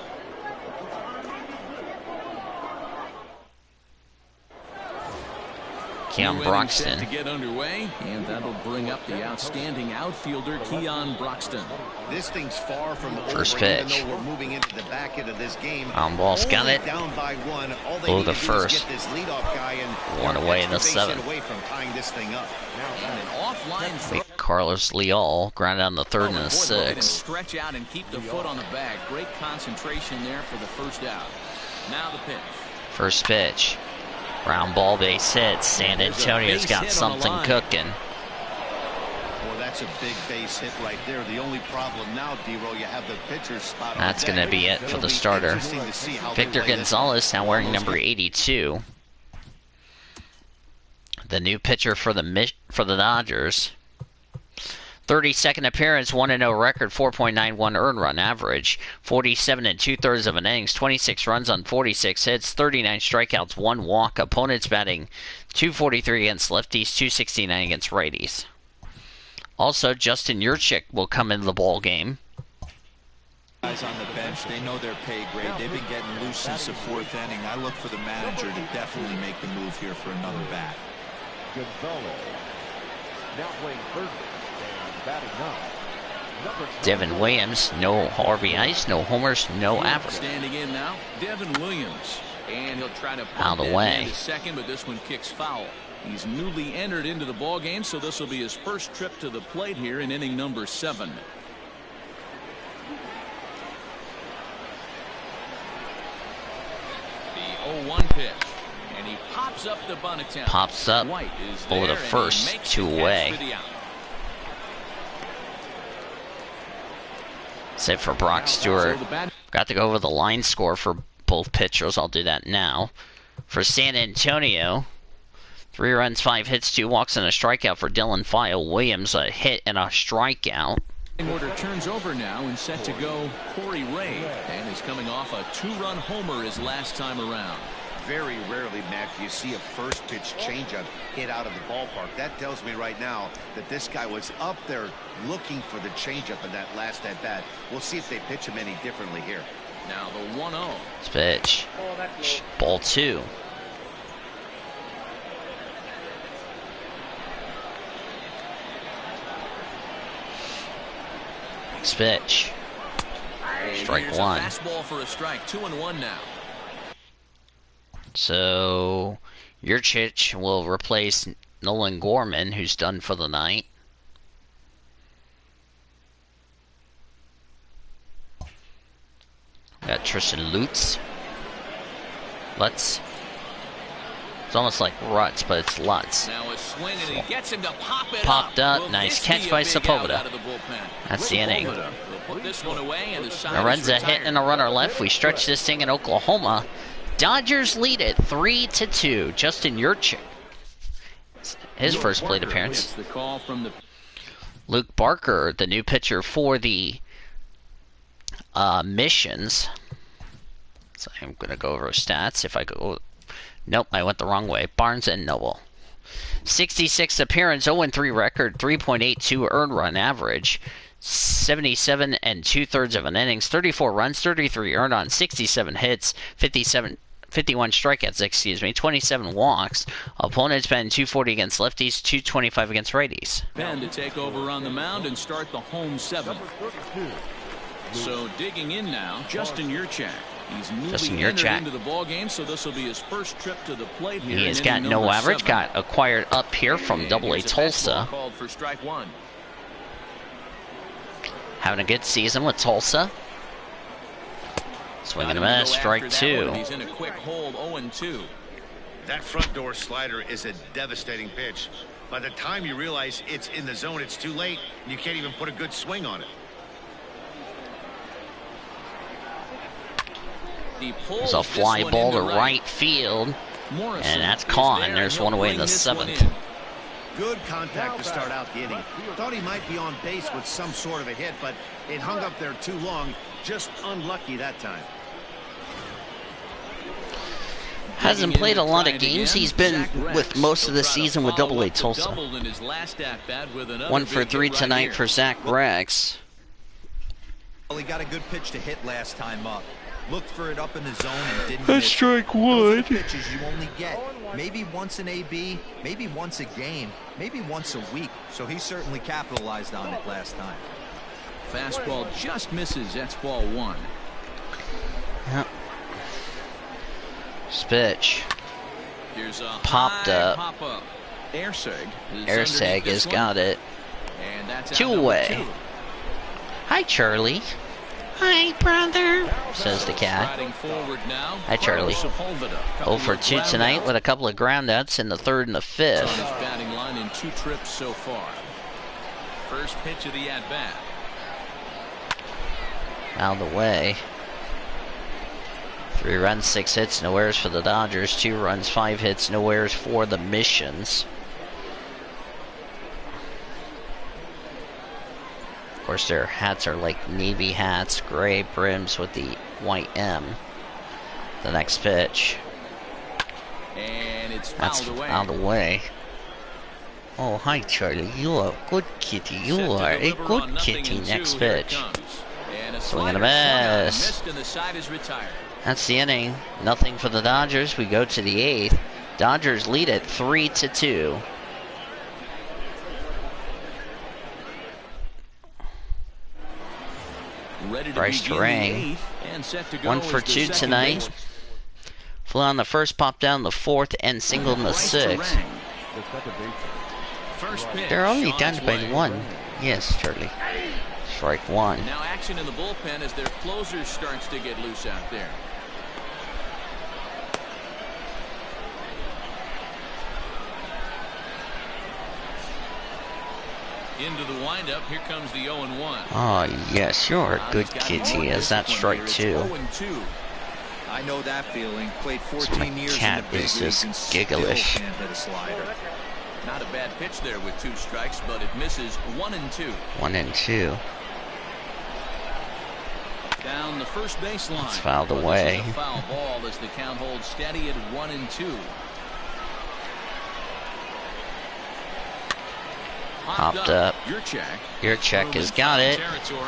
Keon Broxton. To get underway, and that'll bring up the outstanding outfielder Keon Broxton. This thing's far from First over, pitch. even though we're moving into the back end of this game. Ball's got Only it. Down by one. All they Oh, need the to do first. is get this leadoff guy and One away in the extra base hit seventh. away from tying this thing up. And an offline throw. Carlos Leal grounded on the third and the Boy, sixth. stretch out and keep the foot on the bag. Great concentration there for the first out. Now the pitch. First pitch. Ground ball, base hit. San Antonio's got something cooking. Well, that's a big base hit right there. The only problem now, D-Row, you have the pitcher spot on That's deck. going to be it for It'll the be starter. interesting to see how they Victor play this. Gonzalez now wearing number 82. The new pitcher for the Dodgers. 32nd appearance, 1-0 record, 4.91 earned run average, 47 2/3 of an innings, 26 runs on 46 hits, 39 strikeouts, 1 walk. Opponents batting .243 against lefties, .269 against righties. Also, Justin Yurchik will come into the ball game. Guys on the bench, they know their pay grade. They've been getting loose since the fourth inning. I look for the manager to definitely make the move here for another bat. Gonzalez. Now playing third and batting up. Devin Williams, no RBIs, no homers, no average. Standing in now, Devin Williams. And he'll try to put Out of the that way. man to second, but this one kicks foul. He's newly entered into the ball game, so this will be his first trip to the plate here in inning number 7. The 0-1 pitch, and he pops up the bunt attempt. Pops up White is over there, the and he first, makes 2 the catch away. for the out. Save for Brock Stewart. So the bat- Got to go over the line score for both pitchers. I'll do that now. For San Antonio, 3 runs, 5 hits, 2 walks, and a strikeout for Dylan File. Williams, a hit and a strikeout. Order turns over now and set to go Corey Ray, and is coming off a 2-run homer his last time around. Very rarely, Mac, do you see a first pitch changeup hit out of the ballpark. That tells me right now that this guy was up there looking for the changeup in that last at bat. We'll see if they pitch him any differently here. Now the 1-0. Pitch. Ball 2. Next pitch. Strike Here's 1. A fastball for a strike. 2-1 now. So Yurchich will replace Nolan Gorman, who's done for the night. Got Tristan Lutz. It's almost like Ruts, but it's Lutz. Now a swing, and he gets him to pop it Popped up. Will Nice this catch be a by big out Sepulveda. out of the bullpen? That's the inning. Sepulveda will put this one away, and the side is Lorenza hit retired. and a runner left. We stretch this thing in Oklahoma. Dodgers lead it 3-2. Justin Yurchik, his first plate appearance. Gets the call from the Luke Barker, the new pitcher for the Missions. So I'm going to go over stats. If I go, nope, I went the wrong way. Barnes and Noble. 66 appearance, 0-3 record, 3.82 earned run average, 77 2/3 of an innings, 34 runs, 33 earned on 67 hits, 51 strikeouts, 27 walks. Opponents been .240 against lefties, .225 against righties. pen to take over on the mound and start the home 7th. So digging in now, Justin Yurchak. He's newly entered into the ball game, so this will be his first trip to the plate here. He has in got inning no number average, 7. got acquired up here from And Double-A here's a Tulsa. fastball called for strike 1. Having a good season with Tulsa. Swinging a miss, strike 2. He's in a quick hold, 0-2. That front door slider is a devastating pitch. By the time you realize it's in the zone, it's too late, and you can't even put a good swing on it. There's a fly ball to right field, Morrison and that's is caught, there, and there's he'll one away in bring the this one 7th. in. Good contact to start out the inning. Thought he might be on base with some sort of a hit, but it hung up there too long. Just unlucky that time. Hasn't played a lot of games. He's been with most of the season with Double-A Tulsa. 1 for 3 tonight for Zach Rex. Well, he got a good pitch to hit last time up. Looked for it up in the zone and didn't That's hit. strike Those are one. the pitches you only get. Maybe once an AB, maybe once a game, maybe once a week. So he certainly capitalized on it last time. Fastball just misses. That's ball 1. Yep. Pitch. Here's a Popped up. Pop-up. Airseg has got it. And that's 2 out away. number 2. Hi, Charlie. Hi, brother, says the cat. Riding forward now. Hi, Charlie. Sepulveda. 0 for 2 tonight with a couple of groundouts in the 3rd and the On 5th. his batting line in 2 trips so far. First pitch of the at-bat. Out of the way. 3 runs, 6 hits, no errors for the Dodgers. 2 runs, 5 hits, no errors for the Missions. Of course, their hats are like navy hats, gray brims with the white M. The next pitch. And it's That's fouled away. out of the way. Oh, hi, Charlie. You are a good kitty. You Set to are a deliver good on kitty. 0-2. Next Here it pitch. comes. And a Swing and a slider miss. missed, and the side is retired. That's the inning. Nothing for the Dodgers. We go to the 8th. Dodgers lead it 3-2. Ready to Bryce begin Terang. the 8th, and set to go 1 for is the 2 second tonight. baseman. Flew on the first, popped down the 4th, and singled in the Bryce 6th. Terang. The second baseman. First pitch. They're only on down its by way. 1. Yes, Charlie. Strike 1. Now action in the bullpen as their closer starts to get loose out there. Into the windup. Here comes the 0-1. Oh, yes, you're a good kitty. As that strike 2. 0-2. I know that feeling. Played my 14 years cat in the big is leagues just and still giggleish. can't hit a slider. Not a bad pitch there with 2 strikes, but it misses 1-2. 1 and 2. Down the first baseline. It's fouled But away. This is a foul ball as the count holds steady at 1-2. Popped up. Your check. Your check has got it.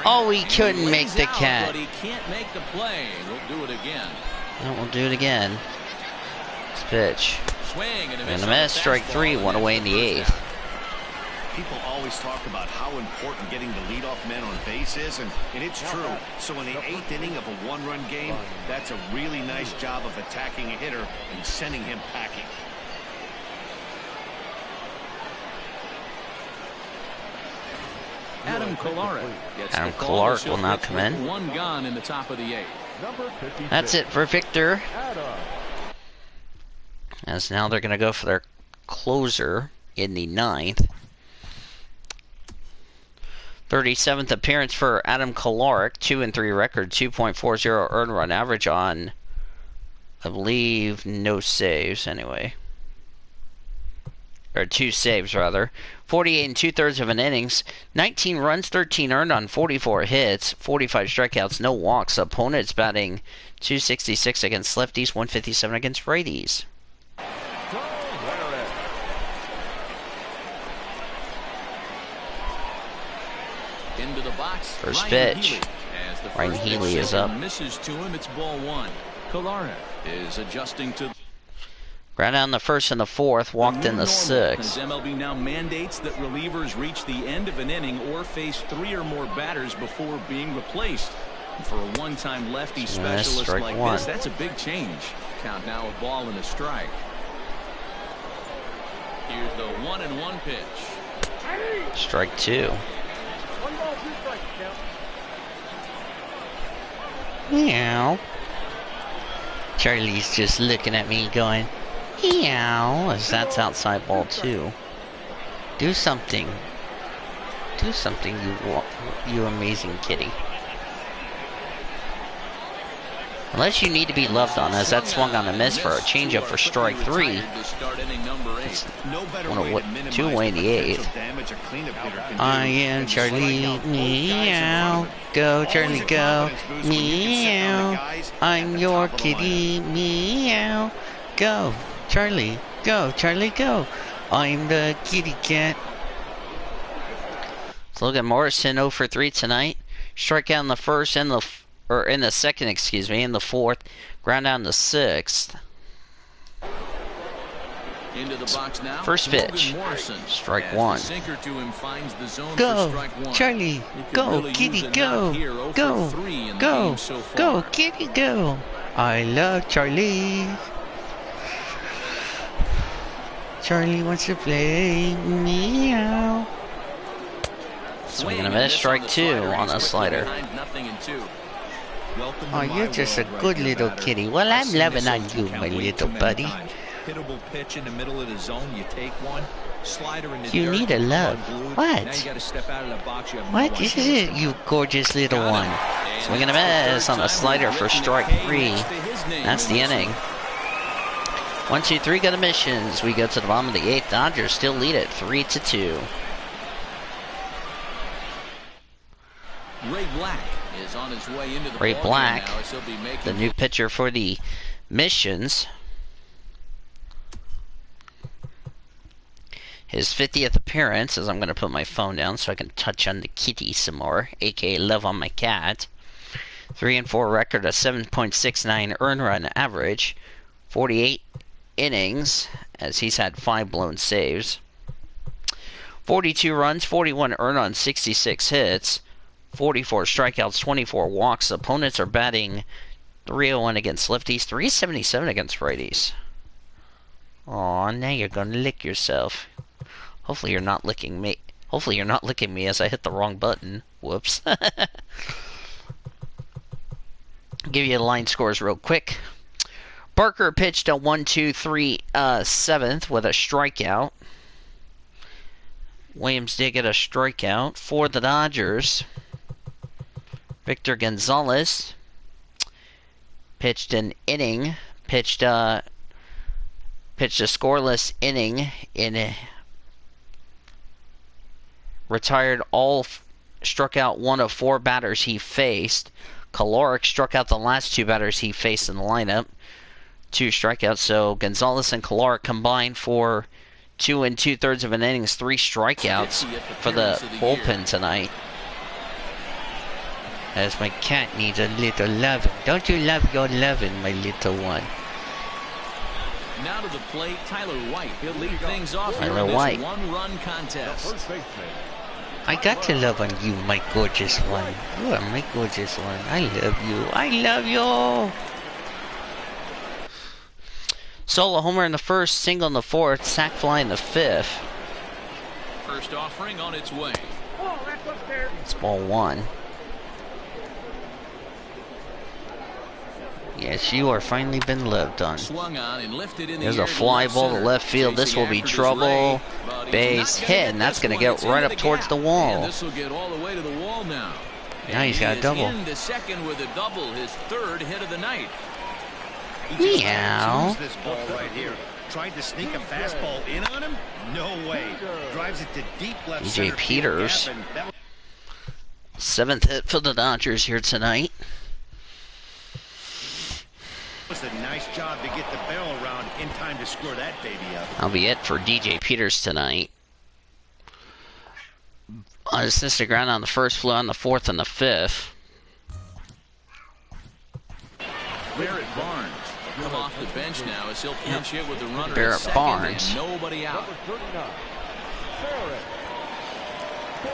Oh, he couldn't make the cat. But he can't make the play. We'll do it again. And we'll do it again. This pitch. Swing and a And miss. a on the miss. Strike fastball, 3. and 1 that's away in the first 8th. out. People always talk about how important getting the leadoff man on base is, and it's true. So in the 8th inning of a 1-run game, that's a really nice job of attacking a hitter and sending him packing. Adam Kolarek gets Adam the call Kolarek as he'll will now pitch come with in. 1 gone in the top of the 8th. Number 56. That's it for Victor. Adam. As now they're going to go for their closer in the 9th. 37th appearance for Adam Kolarek. 2-3 record. 2.40 earned run average on, I believe, no saves anyway. Or 2 saves, rather. 48 2/3 of an innings. 19 runs, 13 earned on 44 hits. 45 strikeouts, no walks. Opponents batting .266 against lefties, .157 against righties. Into the box. First Ryan pitch. Healy. As the Ryan first Healy pitch is up. misses to him. It's ball 1. Kolarek is adjusting to Ground out in the 1st and the 4th. Walked in the 6th. As MLB now mandates that relievers reach the end of an inning or face 3 or more batters before being replaced. And for a one-time lefty specialist strike like 1. this, that's a big change. count now a ball and a strike. Here's the 1-1 pitch. Strike 2. 1 ball, 2 strikes, count. Meow. Charlie's just looking at me going, meow, as that's outside ball 2. Do something. Do something, you amazing kitty. Unless you need to be loved on, as that swung on a miss for a changeup for strike 3. No better Wanna way what- to minimize two away in the potential eighth. damage a cleanup hitter can do I am than to Charlie, strike out both guys in meow. front of him. Go, Always Charlie, a go. confidence boost when you can sit down the Meow. guys I'm at the your top of the lineup. kitty, meow. Go, Charlie, go, Charlie, go. I'm the kitty cat. So look at Morrison 0 for 3 tonight. Strikeout in the first and in the second, excuse me, in the fourth. Ground out in the sixth. Into the box now. First pitch. Logan Morrison. Strike As one. the sinker to him finds the zone for Go, strike one. Charlie, He could go, really kitty, use a go, knock here, 0 go, for 3 in the go, game so far. go, kitty, go. I love Charlie. Charlie wants to play, meow. Swing and a miss, strike 2 on a slider. Welcome to Oh, my you're just a world right good here, little batter. kitty. Well, I've I'm seen loving this on 0-2 you, count my way little too many buddy. times. Hittable pitch in the middle of the zone, you take one. Slider in the You dirt, need a come love. unglued. What? Now you got to step out of the box. You have What no is idea what's it, coming. you gorgeous little one? Swing and a miss on the slider for strike 3. That's the inning. 1, 2, 3 got emissions. We go to the bottom of the 8th. Dodgers still lead it 3-2. Ray Black is on his way into the Ray ballgame Black, now as he'll be making the new pitcher for the Missions. His 50th appearance, as I'm going to put my phone down so I can touch on the kitty some more, aka love on my cat. 3-4 record, a 7.69 earned run average, 48 innings, as he's had 5 blown saves. 42 runs, 41 earned on 66 hits, 44 strikeouts, 24 walks. Opponents are batting .301 against lefties, .377 against righties. Aw, now you're gonna lick yourself. Hopefully you're not licking me. Hopefully you're not licking me as I hit the wrong button. Whoops. Give you the line scores real quick. Barker pitched a 1-2-3 7th with a strikeout. Williams did get a strikeout for the Dodgers. Victor Gonzalez pitched an inning, pitched a scoreless inning retired struck out 1 of 4 batters he faced. Caloric struck out the last 2 batters he faced in the lineup. 2 strikeouts, so Gonzalez and Caloric combined for 2 2/3 of an innings, 3 strikeouts for the bullpen tonight. As my cat needs a little loving. Don't you love your loving, my little one? Now to the plate, Tyler White. He'll lead things off here Tyler in this White. one-run contest. First baseman. I got to love on you, my gorgeous one. You are my gorgeous one. I love you. I love you. Solo homer in the first, single in the fourth, sac fly in the fifth. First offering on its way. It's ball 1. Yes, you are finally been loved on. Swung on and lifted in the There's air a to fly left ball to center. left field. This will be Chasing after trouble. Ray, but he's Base not gonna hit, and that's this going to one. get It's right into up towards gap. the wall. And this will get all the way to the wall now. Now he's And got a he is double. into second with a double, his 3rd hit of the night. He just Meow. used this ball right here. Tried to sneak a fastball in on him? No way. Drives it to deep left DJ center field Peters. gap, and that 7th hit for the Dodgers here tonight. was a nice job to get the barrel around in time to score that baby up. That'll be it for DJ Peters tonight. Assist to ground on the first, flew on the fourth and the fifth. Barrett Barnes come off the bench now as he'll pinch hit with the runner Barrett at second Barnes. and nobody out. Number 39. Barrett.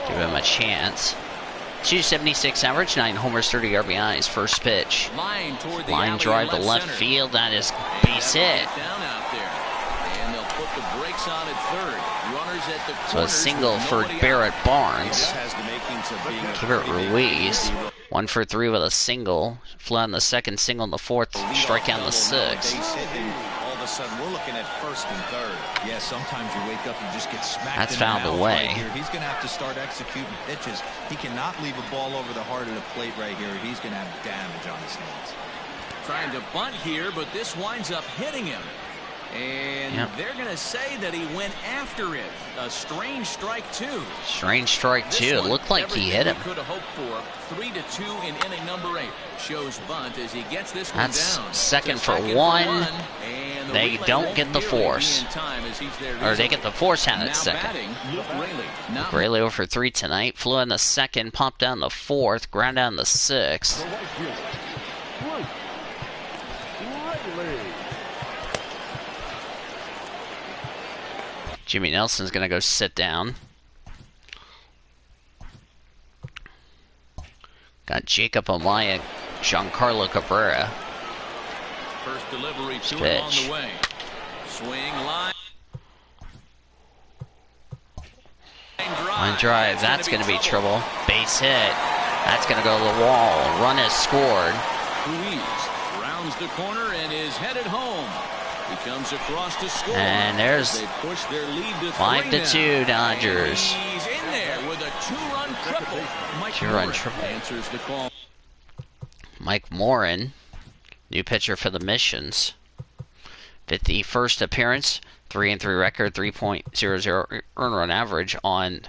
Give him a chance. 276 average, 9 homers, 30 RBIs. First pitch. Line toward the Line alley drive to in left center. field. That is And base that hit. one down out there. And they'll put the brakes on at third. Runners at the So a corners single with for nobody Barrett out. Barnes. This has the makings of being a Kibert pretty big Ruiz. hero. 1 for 3 with a single. Flew on the second, single in the fourth. Strikeout in the sixth. Base hit, and all of a sudden we're looking at first and third. Yeah, sometimes you wake up and just get smacked That's in the fouled mouth away. right here. He's going to have to start executing pitches. He cannot leave a ball over the heart of the plate right here. He's going to have damage on his hands. trying to bunt here, but this winds up hitting him. And they're going to say that he went after it. A strange strike, too. Strange strike, too. It looked like he hit him. Could have hoped for 3-2 in inning number 8. Shows bunt as he gets this one That's down. second for one. They don't get the force. Or they get the force out at second. Rayleigh over for 3 tonight. Flew in the second, popped down the fourth, ground down the sixth. Jimmy Nelson's going to go sit down. Got Jacob Amaya, Giancarlo Cabrera. First delivery to him on the way. Swing line. Line drive. That's going to be trouble. Base hit. That's going to go to the wall. Run is scored. Ruiz rounds the corner and is headed home. He comes across to score. And there's they push their lead to 5-2 Dodgers. And he's in there with a 2-run triple. Two-run triple. Answers the call. Mike Morin, new pitcher for the Missions. 51st appearance, 3-3 record, 3.00 earned run average on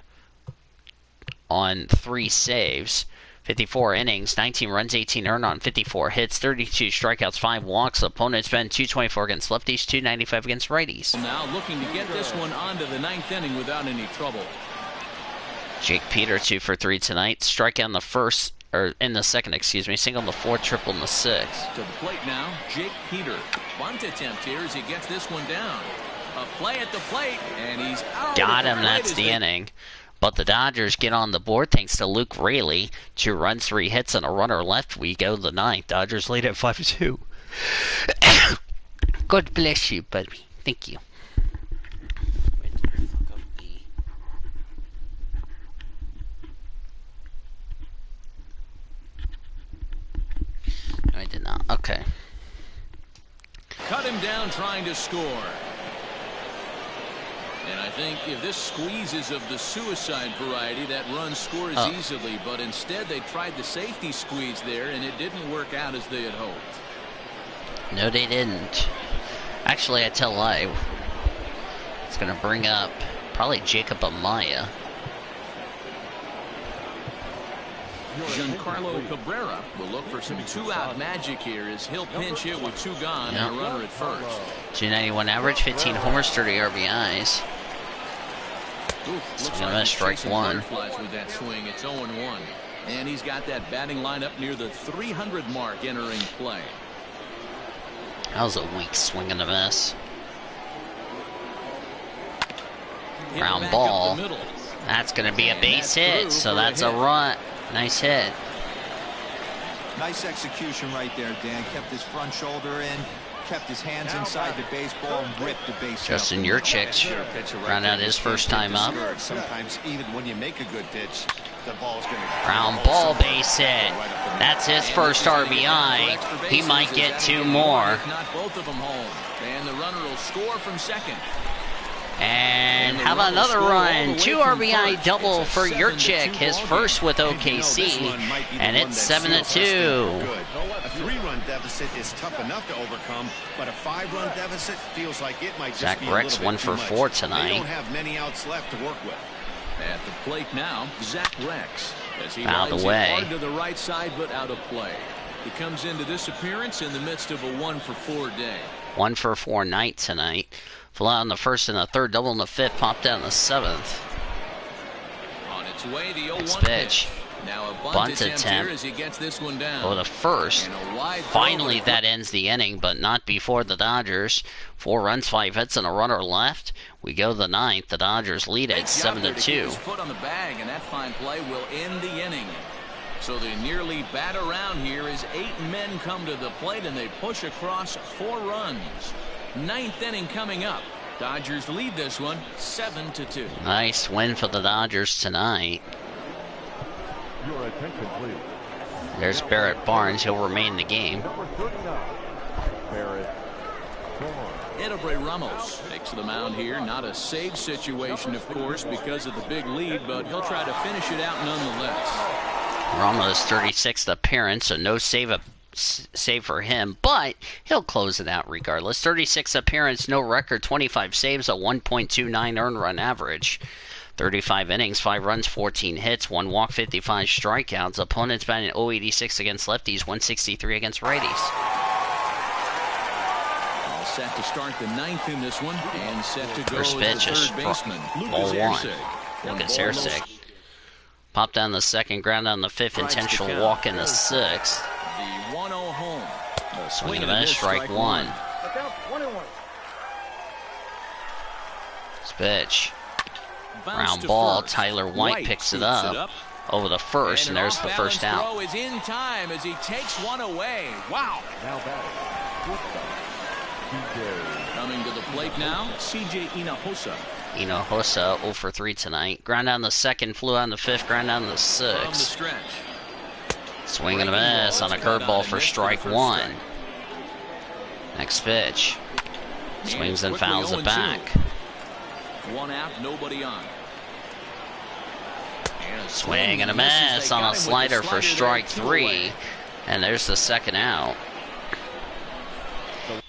3 saves. 54 innings, 19 runs, 18 earned on 54 hits, 32 strikeouts, 5 walks. Opponents been 224 against lefties, 295 against righties. Now looking to get this one onto the 9th inning without any trouble. Jake Peter 2 for 3 tonight. Strike out in the first, or in the second, excuse me. Single in the fourth, triple in the sixth. To the plate now, Jake Peter. Bunt attempt here as he gets this one down. A play at the plate, and he's out. Got him. That's the inning. But the Dodgers get on the board thanks to Luke Rayleigh. 2 runs, 3 hits, and a runner left. We go to the 9th. Dodgers lead at 5-2. God bless you, buddy. Thank you. I did not. Okay. Cut him down trying to score. And I think if this squeeze is of the suicide variety, that run scores easily. But instead, they tried the safety squeeze there, and it didn't work out as they had hoped. No, they didn't. Actually, I tell a lie. It's going to bring up probably Jacob Amaya. Giancarlo Cabrera will look for some 2-out magic here as he'll pinch hit with 2 gone and a runner at first. 291 average, 15 homers, 30 RBIs. He's going to strike 1. With that swing, it's 0-1. And he's got that batting lineup near the 300 mark entering play. That was a weak swing and a miss. Ground ball. That's going to be a base hit, so that's a run. Nice hit. Nice execution right there, Dan. Kept his front shoulder in, kept his hands inside the baseball, and ripped the base. Justin Yurchik round out his first time up. Sometimes even when you make a good pitch, the ball's going to ground ball, base hit. That's his first RBI. He might get 2 more. Not both of them home. And the runner will score from second. And how about another run? 2 RBI double for Yurchik, his first with OKC, and it's 7-2. A 3-run deficit is tough enough to overcome, but a 5-run deficit feels like it might just be a little bit too much. Zach Rex 1 for 4 tonight. They don't have many outs left to work with. At the plate now, Zach Rex. As he out of the way. Hard to the right side, but out of play. He comes into this appearance in the midst of a 1 for 4 day. 1 for 4 night tonight. Flew out in the first and the third, double in the fifth, popped out in the 7th. On its way, the 0-1 pitch. Now a bunt attempt here as he gets this one down. Oh, the first. Finally, that ends the inning, but not before the Dodgers. 4 runs, 5 hits, and a runner left. We go to the 9th. The Dodgers lead at 7-2. Foot on the bag, and that fine play will end the inning. So they nearly bat around here as 8 men come to the plate, and they push across 4 runs. 9th inning coming up. Dodgers lead this one 7-2. Nice win for the Dodgers tonight. Your attention, please. There's Barrett Barnes. He'll remain in the game. Number 39, Barrett Barnes. Edobre Ramos takes the mound here. Not a save situation, of course, because of the big lead, but he'll try to finish it out nonetheless. Ramos' 36th appearance, so no save save for him, but he'll close it out regardless. 36 appearance, no record, 25 saves, a 1.29 earned run average. 35 innings, 5 runs, 14 hits, 1 walk, 55 strikeouts. Opponents batting .086 against lefties, .163 against righties. All set to start the 9th in this one, and set to go First pitch is is the third baseman, ball Lucas 1. Erceg. Lucas Erceg. Pop down the 2nd, ground down the 5th, intentional walk in the 6th. The 1-0 home. Swing and a miss, strike 1. This pitch. Ground ball, Tyler White picks it up over the first, and there's the first out. Throw is in time as he takes one away. Wow. Now batting. Coming to the plate now, C.J. Hinojosa. Hinojosa 0 for 3 tonight. Ground down the 2nd, flew on the 5th, ground down the From the 6th. stretch. Swing and a miss on a curveball for strike 1. Next pitch. Swings and fouls it back. 1 out, nobody on. Swing and a miss on a slider for strike 3. And there's the 2nd out.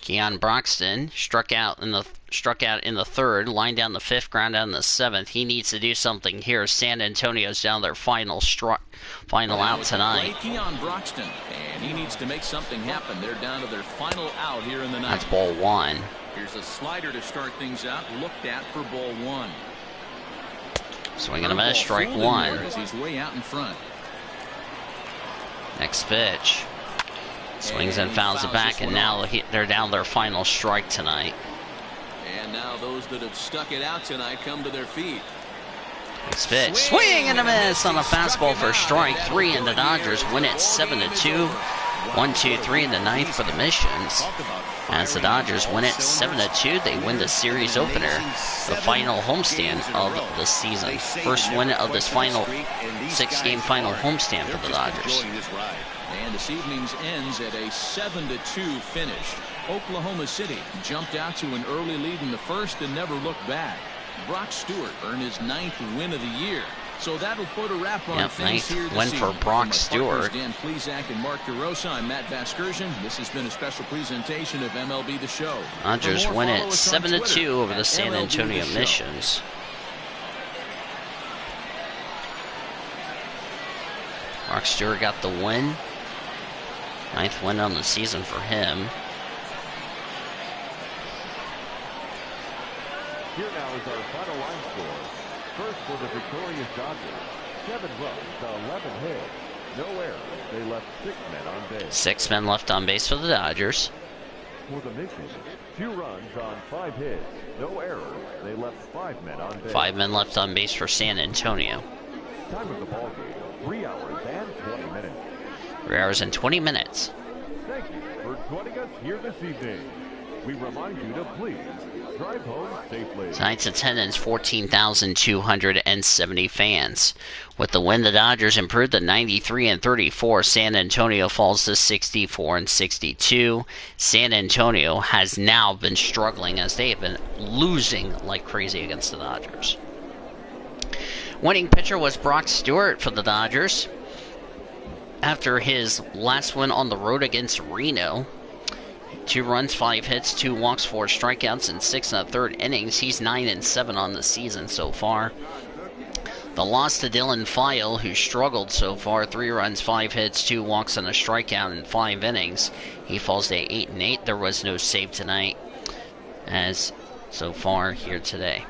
Keon Broxton struck out in the 3rd, lined down the 5th, ground down the 7th. He needs to do something here. San Antonio's down their final out tonight. Keon Broxton, and he needs to make something happen. They're down to their final out here in the 9th. That's ball 1. Here's a slider to start things out. Looked at for ball 1. Swing and a miss, strike 1. As he's way out in front. Next pitch. Swings and fouls it back, and now they're down their final strike tonight. And now those that have stuck it out tonight come to their feet. Next pitch. Swing and a miss on a fastball for strike 3, and the Dodgers win it 7-2. 1-2-3 in the 9th for the Missions. As the Dodgers win it 7-2, they win the series opener, the final homestand of the season. First win of this final 6-game final homestand for the Dodgers. And this evening's ends at a 7-2 finish. Oklahoma City jumped out to an early lead in the 1st and never looked back. Brock Stewart earned his 9th win of the year. So that'll put a wrap on things here this win evening. for Brock From our partners Stewart. Dan Plesac and Mark DeRosa, I'm Matt Vasgersian. This has been a special presentation of MLB The Show. Dodgers For more, win it follow us on 7-2 Twitter over the at San MLB Antonio The Show. Missions. Brock Stewart got the win. 9th win on the season for him. Here now is our final line score. First for the victorious Dodgers, 7 runs, 11 hits, no errors. They left 6 men on base. 6 men left on base for the Dodgers. For the Missions, 2 runs on 5 hits, no errors. They left 5 men on base. 5 men left on base for San Antonio. Time of the ball game, 3 hours and 20 minutes. 3 hours and 20 minutes. Thank you for joining us here this evening. We remind you to please drive home safely. Tonight's attendance, 14,270 fans. With the win, the Dodgers improved to 93-34. San Antonio falls to 64-62. San Antonio has now been struggling as they have been losing like crazy against the Dodgers. Winning pitcher was Brock Stewart for the Dodgers. After his last win on the road against Reno, 2 runs, 5 hits, 2 walks, 4 strikeouts, and 6 1/3 innings. He's 9-7 on the season so far. The loss to Dylan File, who struggled so far, 3 runs, 5 hits, 2 walks, and a strikeout in 5 innings. He falls to 8-8. There was no save tonight, as so far here today.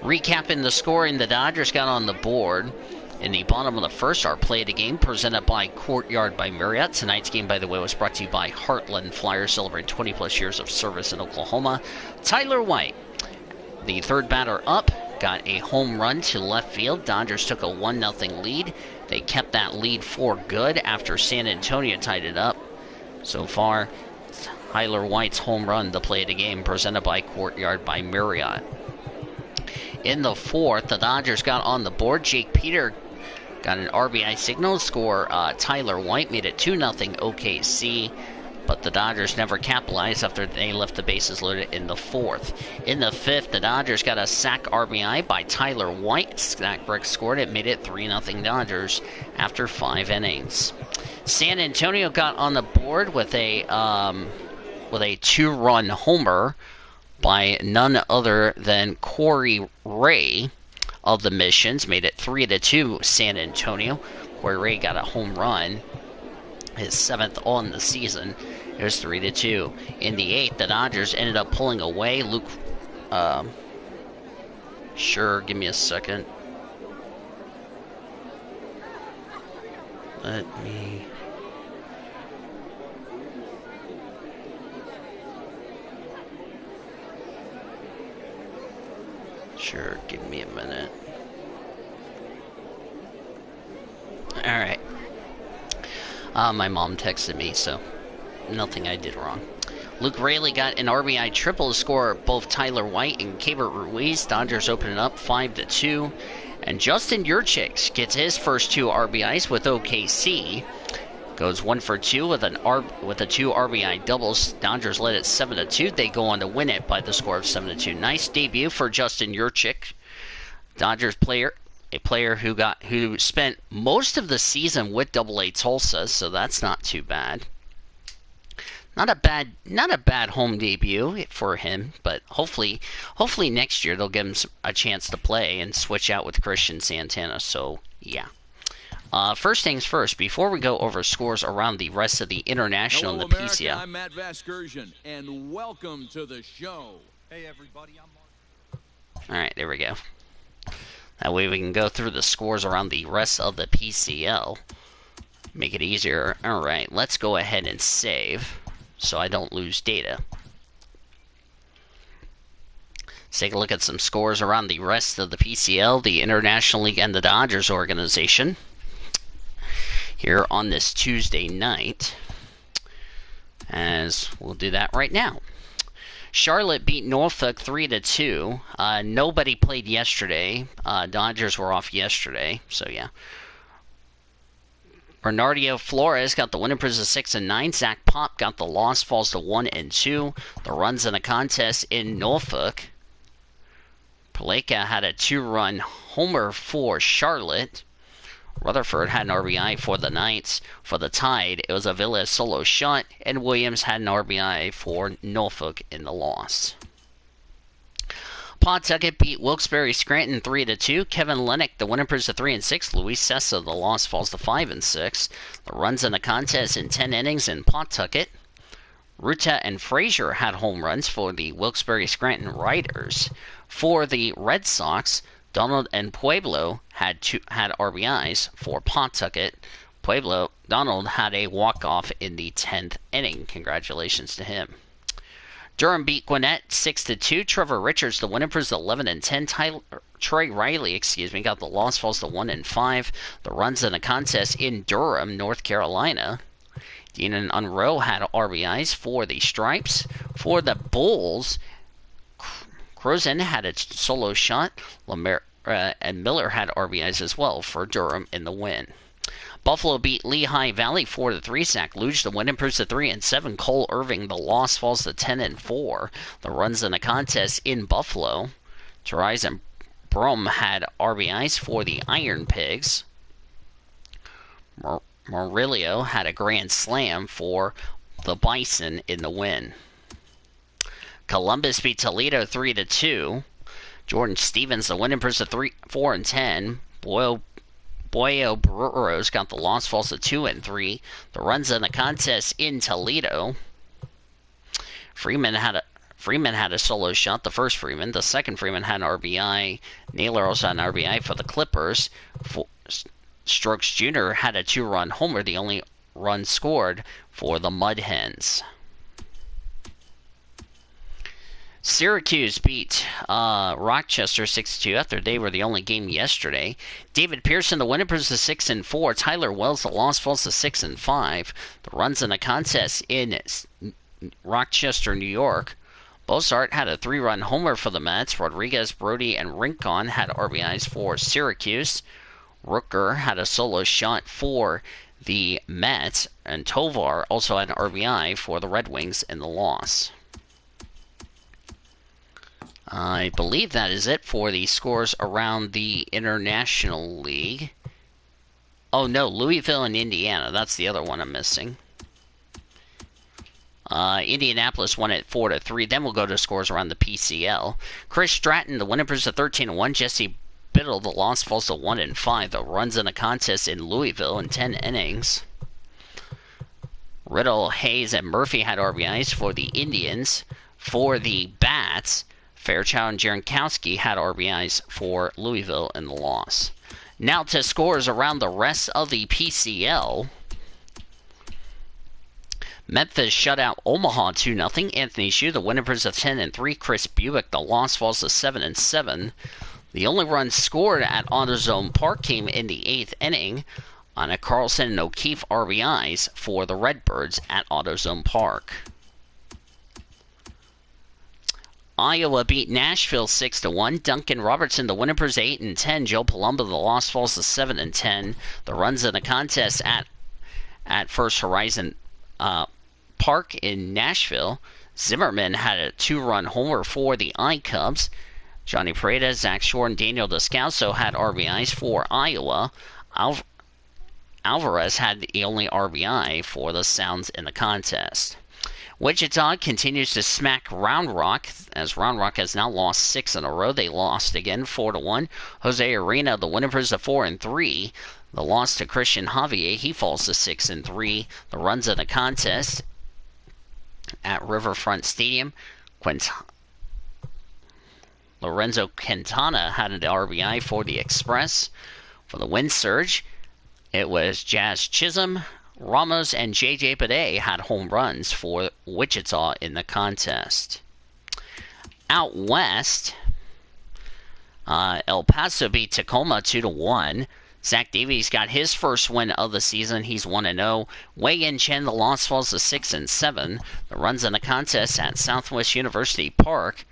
Recapping the scoring, the Dodgers got on the board. In the bottom of the first, our play of the game presented by Courtyard by Marriott. Tonight's game, by the way, was brought to you by Heartland Flyers, celebrating 20-plus years of service in Oklahoma. Tyler White, the third batter up, got a home run to left field. Dodgers took a 1-0 lead. They kept that lead for good after San Antonio tied it up. So far, Tyler White's home run, the play of the game, presented by Courtyard by Marriott. In the 4th, the Dodgers got on the board. Jake Peter got an RBI signal. Score Tyler White made it 2-0 OKC. but the Dodgers never capitalized after they left the bases loaded in the 4th. In the 5th, the Dodgers got a sac RBI by Tyler White. Zach Brooks scored it, made it 3-0 Dodgers after 5 innings. San Antonio got on the board with a 2-run homer by none other than Corey Ray of the Missions. Made it 3-2 San Antonio. Corey Ray got a home run, his 7th on the season. It was 3-2. In the 8th, the Dodgers ended up pulling away. Luke, sure, give me a second. Let me... Sure, give me a minute. Alright. My mom texted me, so nothing I did wrong. Luke Raley got an RBI triple to score both Tyler White and Keibert Ruiz. Dodgers open it up 5-2. And Justin Yurchik gets his first 2 RBIs with OKC. Goes 1 for 2 with a 2 RBI doubles. Dodgers led it 7-2. They go on to win it by the score of 7-2. Nice debut for Justin Yurchik. Dodgers player, a player who spent most of the season with AA Tulsa, so that's not too bad. Not a bad home debut for him, but hopefully next year they'll give him a chance to play and switch out with Christian Santana. So yeah. First things first, before we go over scores around the rest of the international Hello, and the America. PCL. I'm Matt Vasgersian, and welcome to the show. Hey, everybody, I'm Mark. Alright, there we go. That way we can go through the scores around the rest of the PCL. Make it easier. Alright, let's go ahead and save so I don't lose data. Let's take a look at some scores around the rest of the PCL, the International League, and the Dodgers organization here on this Tuesday night, as we'll do that right now. Charlotte beat Norfolk 3-2. Nobody played yesterday. Dodgers were off yesterday, so yeah. Bernardo Flores got the winning prize of 6-9. Zach Pop got the loss, falls to 1-2. The runs in a contest in Norfolk. Paleka had a 2-run homer for Charlotte. Rutherford had an RBI for the Knights. For the Tide, it was a Villa solo shot, and Williams had an RBI for Norfolk in the loss. Pawtucket beat Wilkes-Barre Scranton 3-2. Kevin Lennox, the winning prize of 3-6. Luis Sessa, the loss, falls to 5-6. The runs in the contest in 10 innings in Pawtucket. Ruta and Frazier had home runs for the Wilkes-Barre Scranton Riders. For the Red Sox, Donald and Pueblo had RBIs for Pawtucket. Donald had a walk-off in the 10th inning. Congratulations to him. Durham beat Gwinnett 6-2. Trevor Richards, the winning prize, 11-10. Troy Riley, got the loss, falls to 1-5. The runs in a contest in Durham, North Carolina. Deanon Unroe had RBIs for the Stripes. For the Bulls, Crozen had a solo shot. And Miller had RBIs as well for Durham in the win. Buffalo beat Lehigh Valley 4-3. Zach Luge, the win, improves to 3-7. Cole Irving, the loss, falls to 10-4. The runs in the contest in Buffalo. Therese and Brum had RBIs for the Iron Pigs. Murillo had a grand slam for the Bison in the win. Columbus beat Toledo 3-2. Jordan Stevens, the win, improves to 4-10. Boyo Burrows got the loss, falls to 2-3. The runs in the contest in Toledo. Freeman had a solo shot, the first Freeman. The second Freeman had an RBI. Naylor also had an RBI for the Clippers. Strokes Jr. had a 2-run homer, the only run scored for the Mud Hens. Syracuse beat Rochester 6-2 after they were the only game yesterday. David Pearson, the winner, improves to 6-4. Tyler Wells, the loss, falls to 6-5. The runs in the contest in Rochester, New York. Bossart had a 3-run homer for the Mets. Rodriguez, Brody, and Rincon had RBIs for Syracuse. Rooker had a solo shot for the Mets, and Tovar also had an RBI for the Red Wings in the loss. I believe that is it for the scores around the International League. Oh no, Louisville and Indiana. That's the other one I'm missing. Indianapolis won at 4-3. Then we'll go to scores around the PCL. Chris Stratton, the win improves to 13-1. Jesse Biddle, the loss falls to 1-5. The runs in a contest in Louisville in 10 innings. Riddle, Hayes, and Murphy had RBIs for the Indians. For the Bats, Fairchild and Jankowski had RBIs for Louisville in the loss. Now to scores around the rest of the PCL. Memphis shut out Omaha 2-0. Anthony Hsu, the win improves to 10-3. Chris Buick, the loss falls to 7-7. The only run scored at AutoZone Park came in the 8th inning on a Carlson and O'Keefe RBIs for the Redbirds at AutoZone Park. Iowa beat Nashville 6-1. Duncan Robertson, the win improves to 8-10. Joe Palumbo, the loss falls to 7-10. The runs in the contest at First Horizon Park in Nashville. Zimmerman had a 2-run homer for the I-Cubs. Johnny Paredes, Zach Shore, and Daniel Descalso had RBIs for Iowa. Alvarez had the only RBI for the Sounds in the contest. Wichita continues to smack Round Rock, as Round Rock has now lost 6 in a row. They lost again, 4-1. Jose Arena, the win improves to 4-3. The loss to Christian Javier, he falls to 6-3. The runs in the contest at Riverfront Stadium. Lorenzo Quintana had an RBI for the Express. For the Wind Surge, it was Jazz Chisholm, Ramos, and J.J. Bidet had home runs for Wichita in the contest. Out west, El Paso beat Tacoma 2-1. Zach Davies got his first win of the season. He's 1-0. Wei-Yin Chen, the loss falls to 6-7. The runs in the contest at Southwest University Park.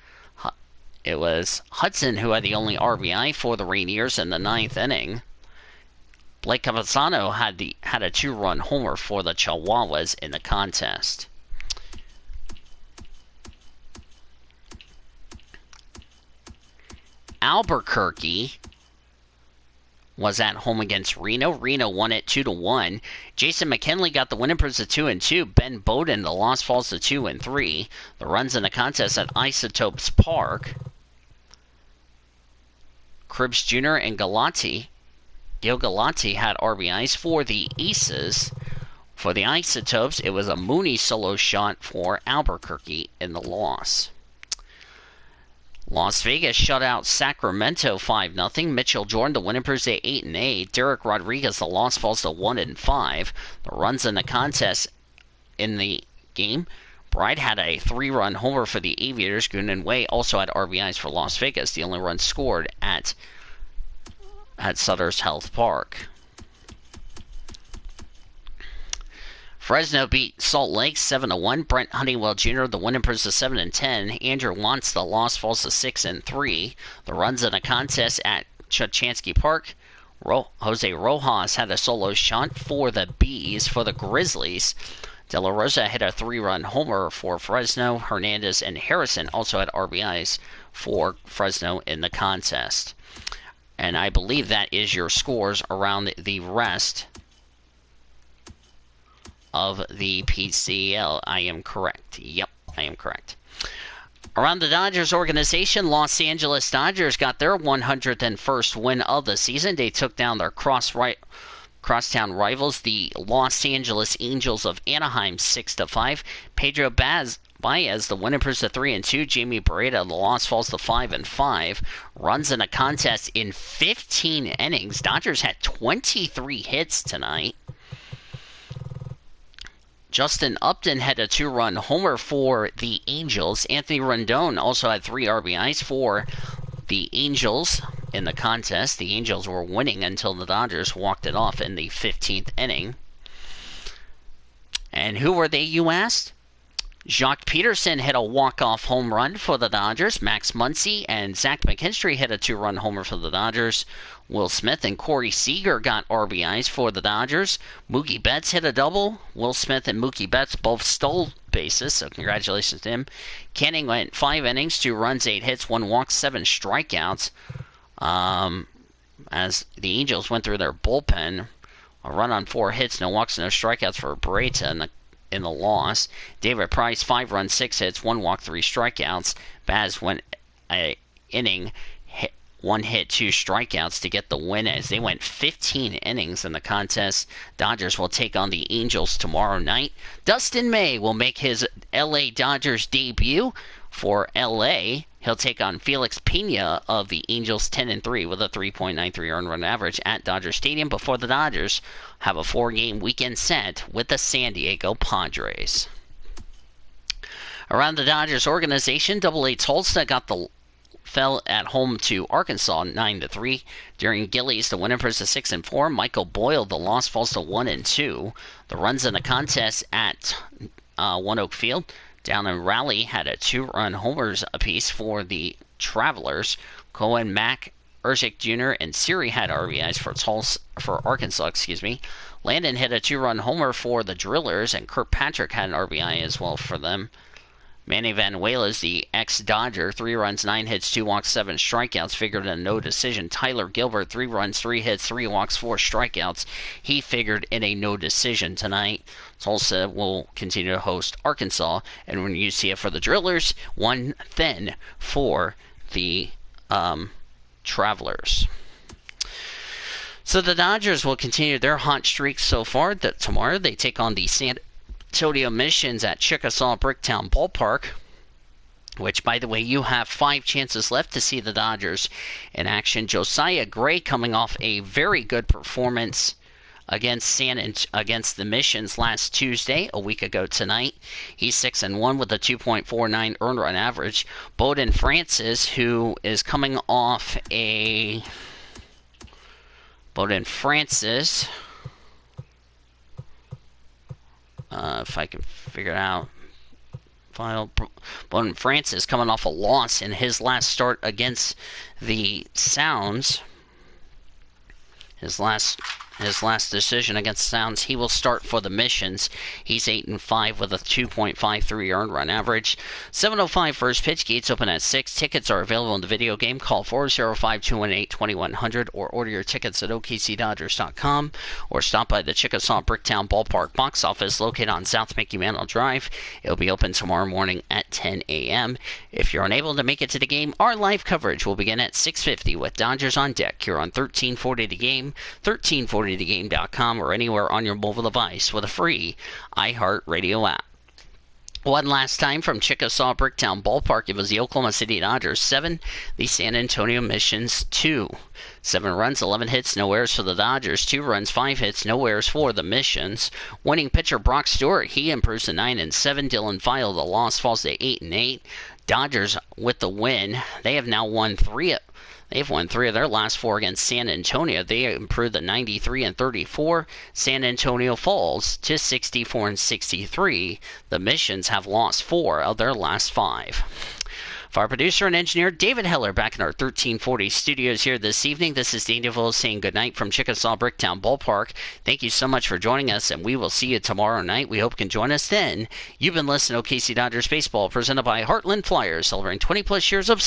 It was Hudson who had the only RBI for the Rainiers in the 9th inning. Blake Capizano had a 2-run homer for the Chihuahuas in the contest. Albuquerque was at home against Reno. Reno won it 2-1. Jason McKinley got the win improves to 2-2. Ben Bowden, the loss falls to 2-3. The runs in the contest at Isotopes Park. Cribbs Jr. and Gil Galati had RBIs for the Aces. For the Isotopes, it was a Mooney solo shot for Albuquerque in the loss. Las Vegas shut out Sacramento 5-0. Mitchell Jordan, the win improves to 8-8. Derek Rodriguez, the loss falls to 1-5. The runs in the contest in the game. Bride had a 3-run homer for the Aviators. Goonan Wei also had RBIs for Las Vegas. The only run scored at Sutter's Health Park. Fresno beat Salt Lake 7-1. Brent Honeywell Jr., the win improves to 7-10. Andrew Wantz, the loss falls to 6-3. The runs in a contest at Chachansky Park. Jose Rojas had a solo shot for the Bees. For the Grizzlies, De La Rosa hit a 3-run homer for Fresno. Hernandez and Harrison also had RBIs for Fresno in the contest. And I believe that is your scores around the rest of the PCL. I am correct. Yep, I am correct. Around the Dodgers organization, Los Angeles Dodgers got their 101st win of the season. They took down their crosstown rivals, the Los Angeles Angels of Anaheim, 6-5. Pedro Baez, the win improves to 3-2. Jamie Barreda, the loss falls to 5-5. Runs in a contest in 15 innings. Dodgers had 23 hits tonight. Justin Upton had a 2-run homer for the Angels. Anthony Rendon also had 3 RBIs for the Angels in the contest. The Angels were winning until the Dodgers walked it off in the 15th inning. And who were they, you asked? Jacques Peterson hit a walk-off home run for the Dodgers. Max Muncy and Zach McKinstry hit a 2-run homer for the Dodgers. Will Smith and Corey Seager got RBIs for the Dodgers. Mookie Betts hit a double. Will Smith and Mookie Betts both stole bases, so congratulations to him. Canning went 5 innings, 2 runs, 8 hits, 1 walk, 7 strikeouts. As the Angels went through their bullpen, a run on 4 hits, no walks, no strikeouts for Beretta in the loss. David Price, 5 runs, 6 hits, 1 walk, 3 strikeouts. Baz went an inning, 1 hit, 2 strikeouts to get the win as they went 15 innings in the contest. Dodgers will take on the Angels tomorrow night. Dustin May will make his LA Dodgers debut for LA. He'll take on Felix Pena of the Angels, 10-3 with a 3.93 earned run average at Dodger Stadium before the Dodgers have a 4-game weekend set with the San Diego Padres. Around the Dodgers organization, Double-A Tulsa fell at home to Arkansas 9-3. During Gillies, the win improves to 6-4. Michael Boyle, the loss falls to 1-2. The runs in the contest at One Oak Field. Down in Raleigh had a 2-run homers apiece for the Travelers. Cohen, Mack, Urzik Jr., and Siri had RBIs for Arkansas. Landon hit a 2-run homer for the Drillers, and Kirkpatrick had an RBI as well for them. Manny Vanuelas, the ex-Dodger, 3 runs, 9 hits, 2 walks, 7 strikeouts, figured in a no decision. Tyler Gilbert, 3 runs, 3 hits, 3 walks, 4 strikeouts. He figured in a no decision tonight. Tulsa will continue to host Arkansas, and when you see it for the Drillers, 1 thin for the Travelers. So the Dodgers will continue their hot streak so far. That tomorrow they take on the San Antonio Missions at Chickasaw Bricktown Ballpark, which, by the way, you have 5 chances left to see the Dodgers in action. Josiah Gray coming off a very good performance against the Missions last Tuesday, a week ago tonight. He's 6-1 with a 2.49 earned run average. Bowden Francis, who is coming off a... if I can figure it out. Bowden Francis coming off a loss in his last start against the Sounds. His last decision against Sounds, he will start for the Missions. He's 8-5 with a 2.53 earned run average. 7:05 first pitch. Gates open at 6. Tickets are available in the video game. Call 405-218-2100 or order your tickets at okcdodgers.com or stop by the Chickasaw Bricktown Ballpark box office located on South Mickey Mantle Drive. It'll be open tomorrow morning at 10 a.m. If you're unable to make it to the game, our live coverage will begin at 6:50 with Dodgers on deck here on 1340 The Game, 1340thegame.com, or anywhere on your mobile device with a free iHeartRadio app. One last time from Chickasaw Bricktown Ballpark, it was the Oklahoma City Dodgers 7, the San Antonio Missions 2. 7 runs, 11 hits, no errors for the Dodgers. 2 runs, 5 hits, no errors for the Missions. Winning pitcher Brock Stewart, he improves to 9-7. Dylan File, the loss, falls to 8-8. Dodgers with the win. They have now won 3 of their last 4 against San Antonio. They improved to 93-34. San Antonio falls to 64-63. The Missions have lost 4 of their last 5. For our producer and engineer, David Heller, back in our 1340 studios here this evening, this is Dane DeVille saying goodnight from Chickasaw Bricktown Ballpark. Thank you so much for joining us, and we will see you tomorrow night. We hope you can join us then. You've been listening to OKC Dodgers Baseball, presented by Heartland Flyers, celebrating 20-plus years of service.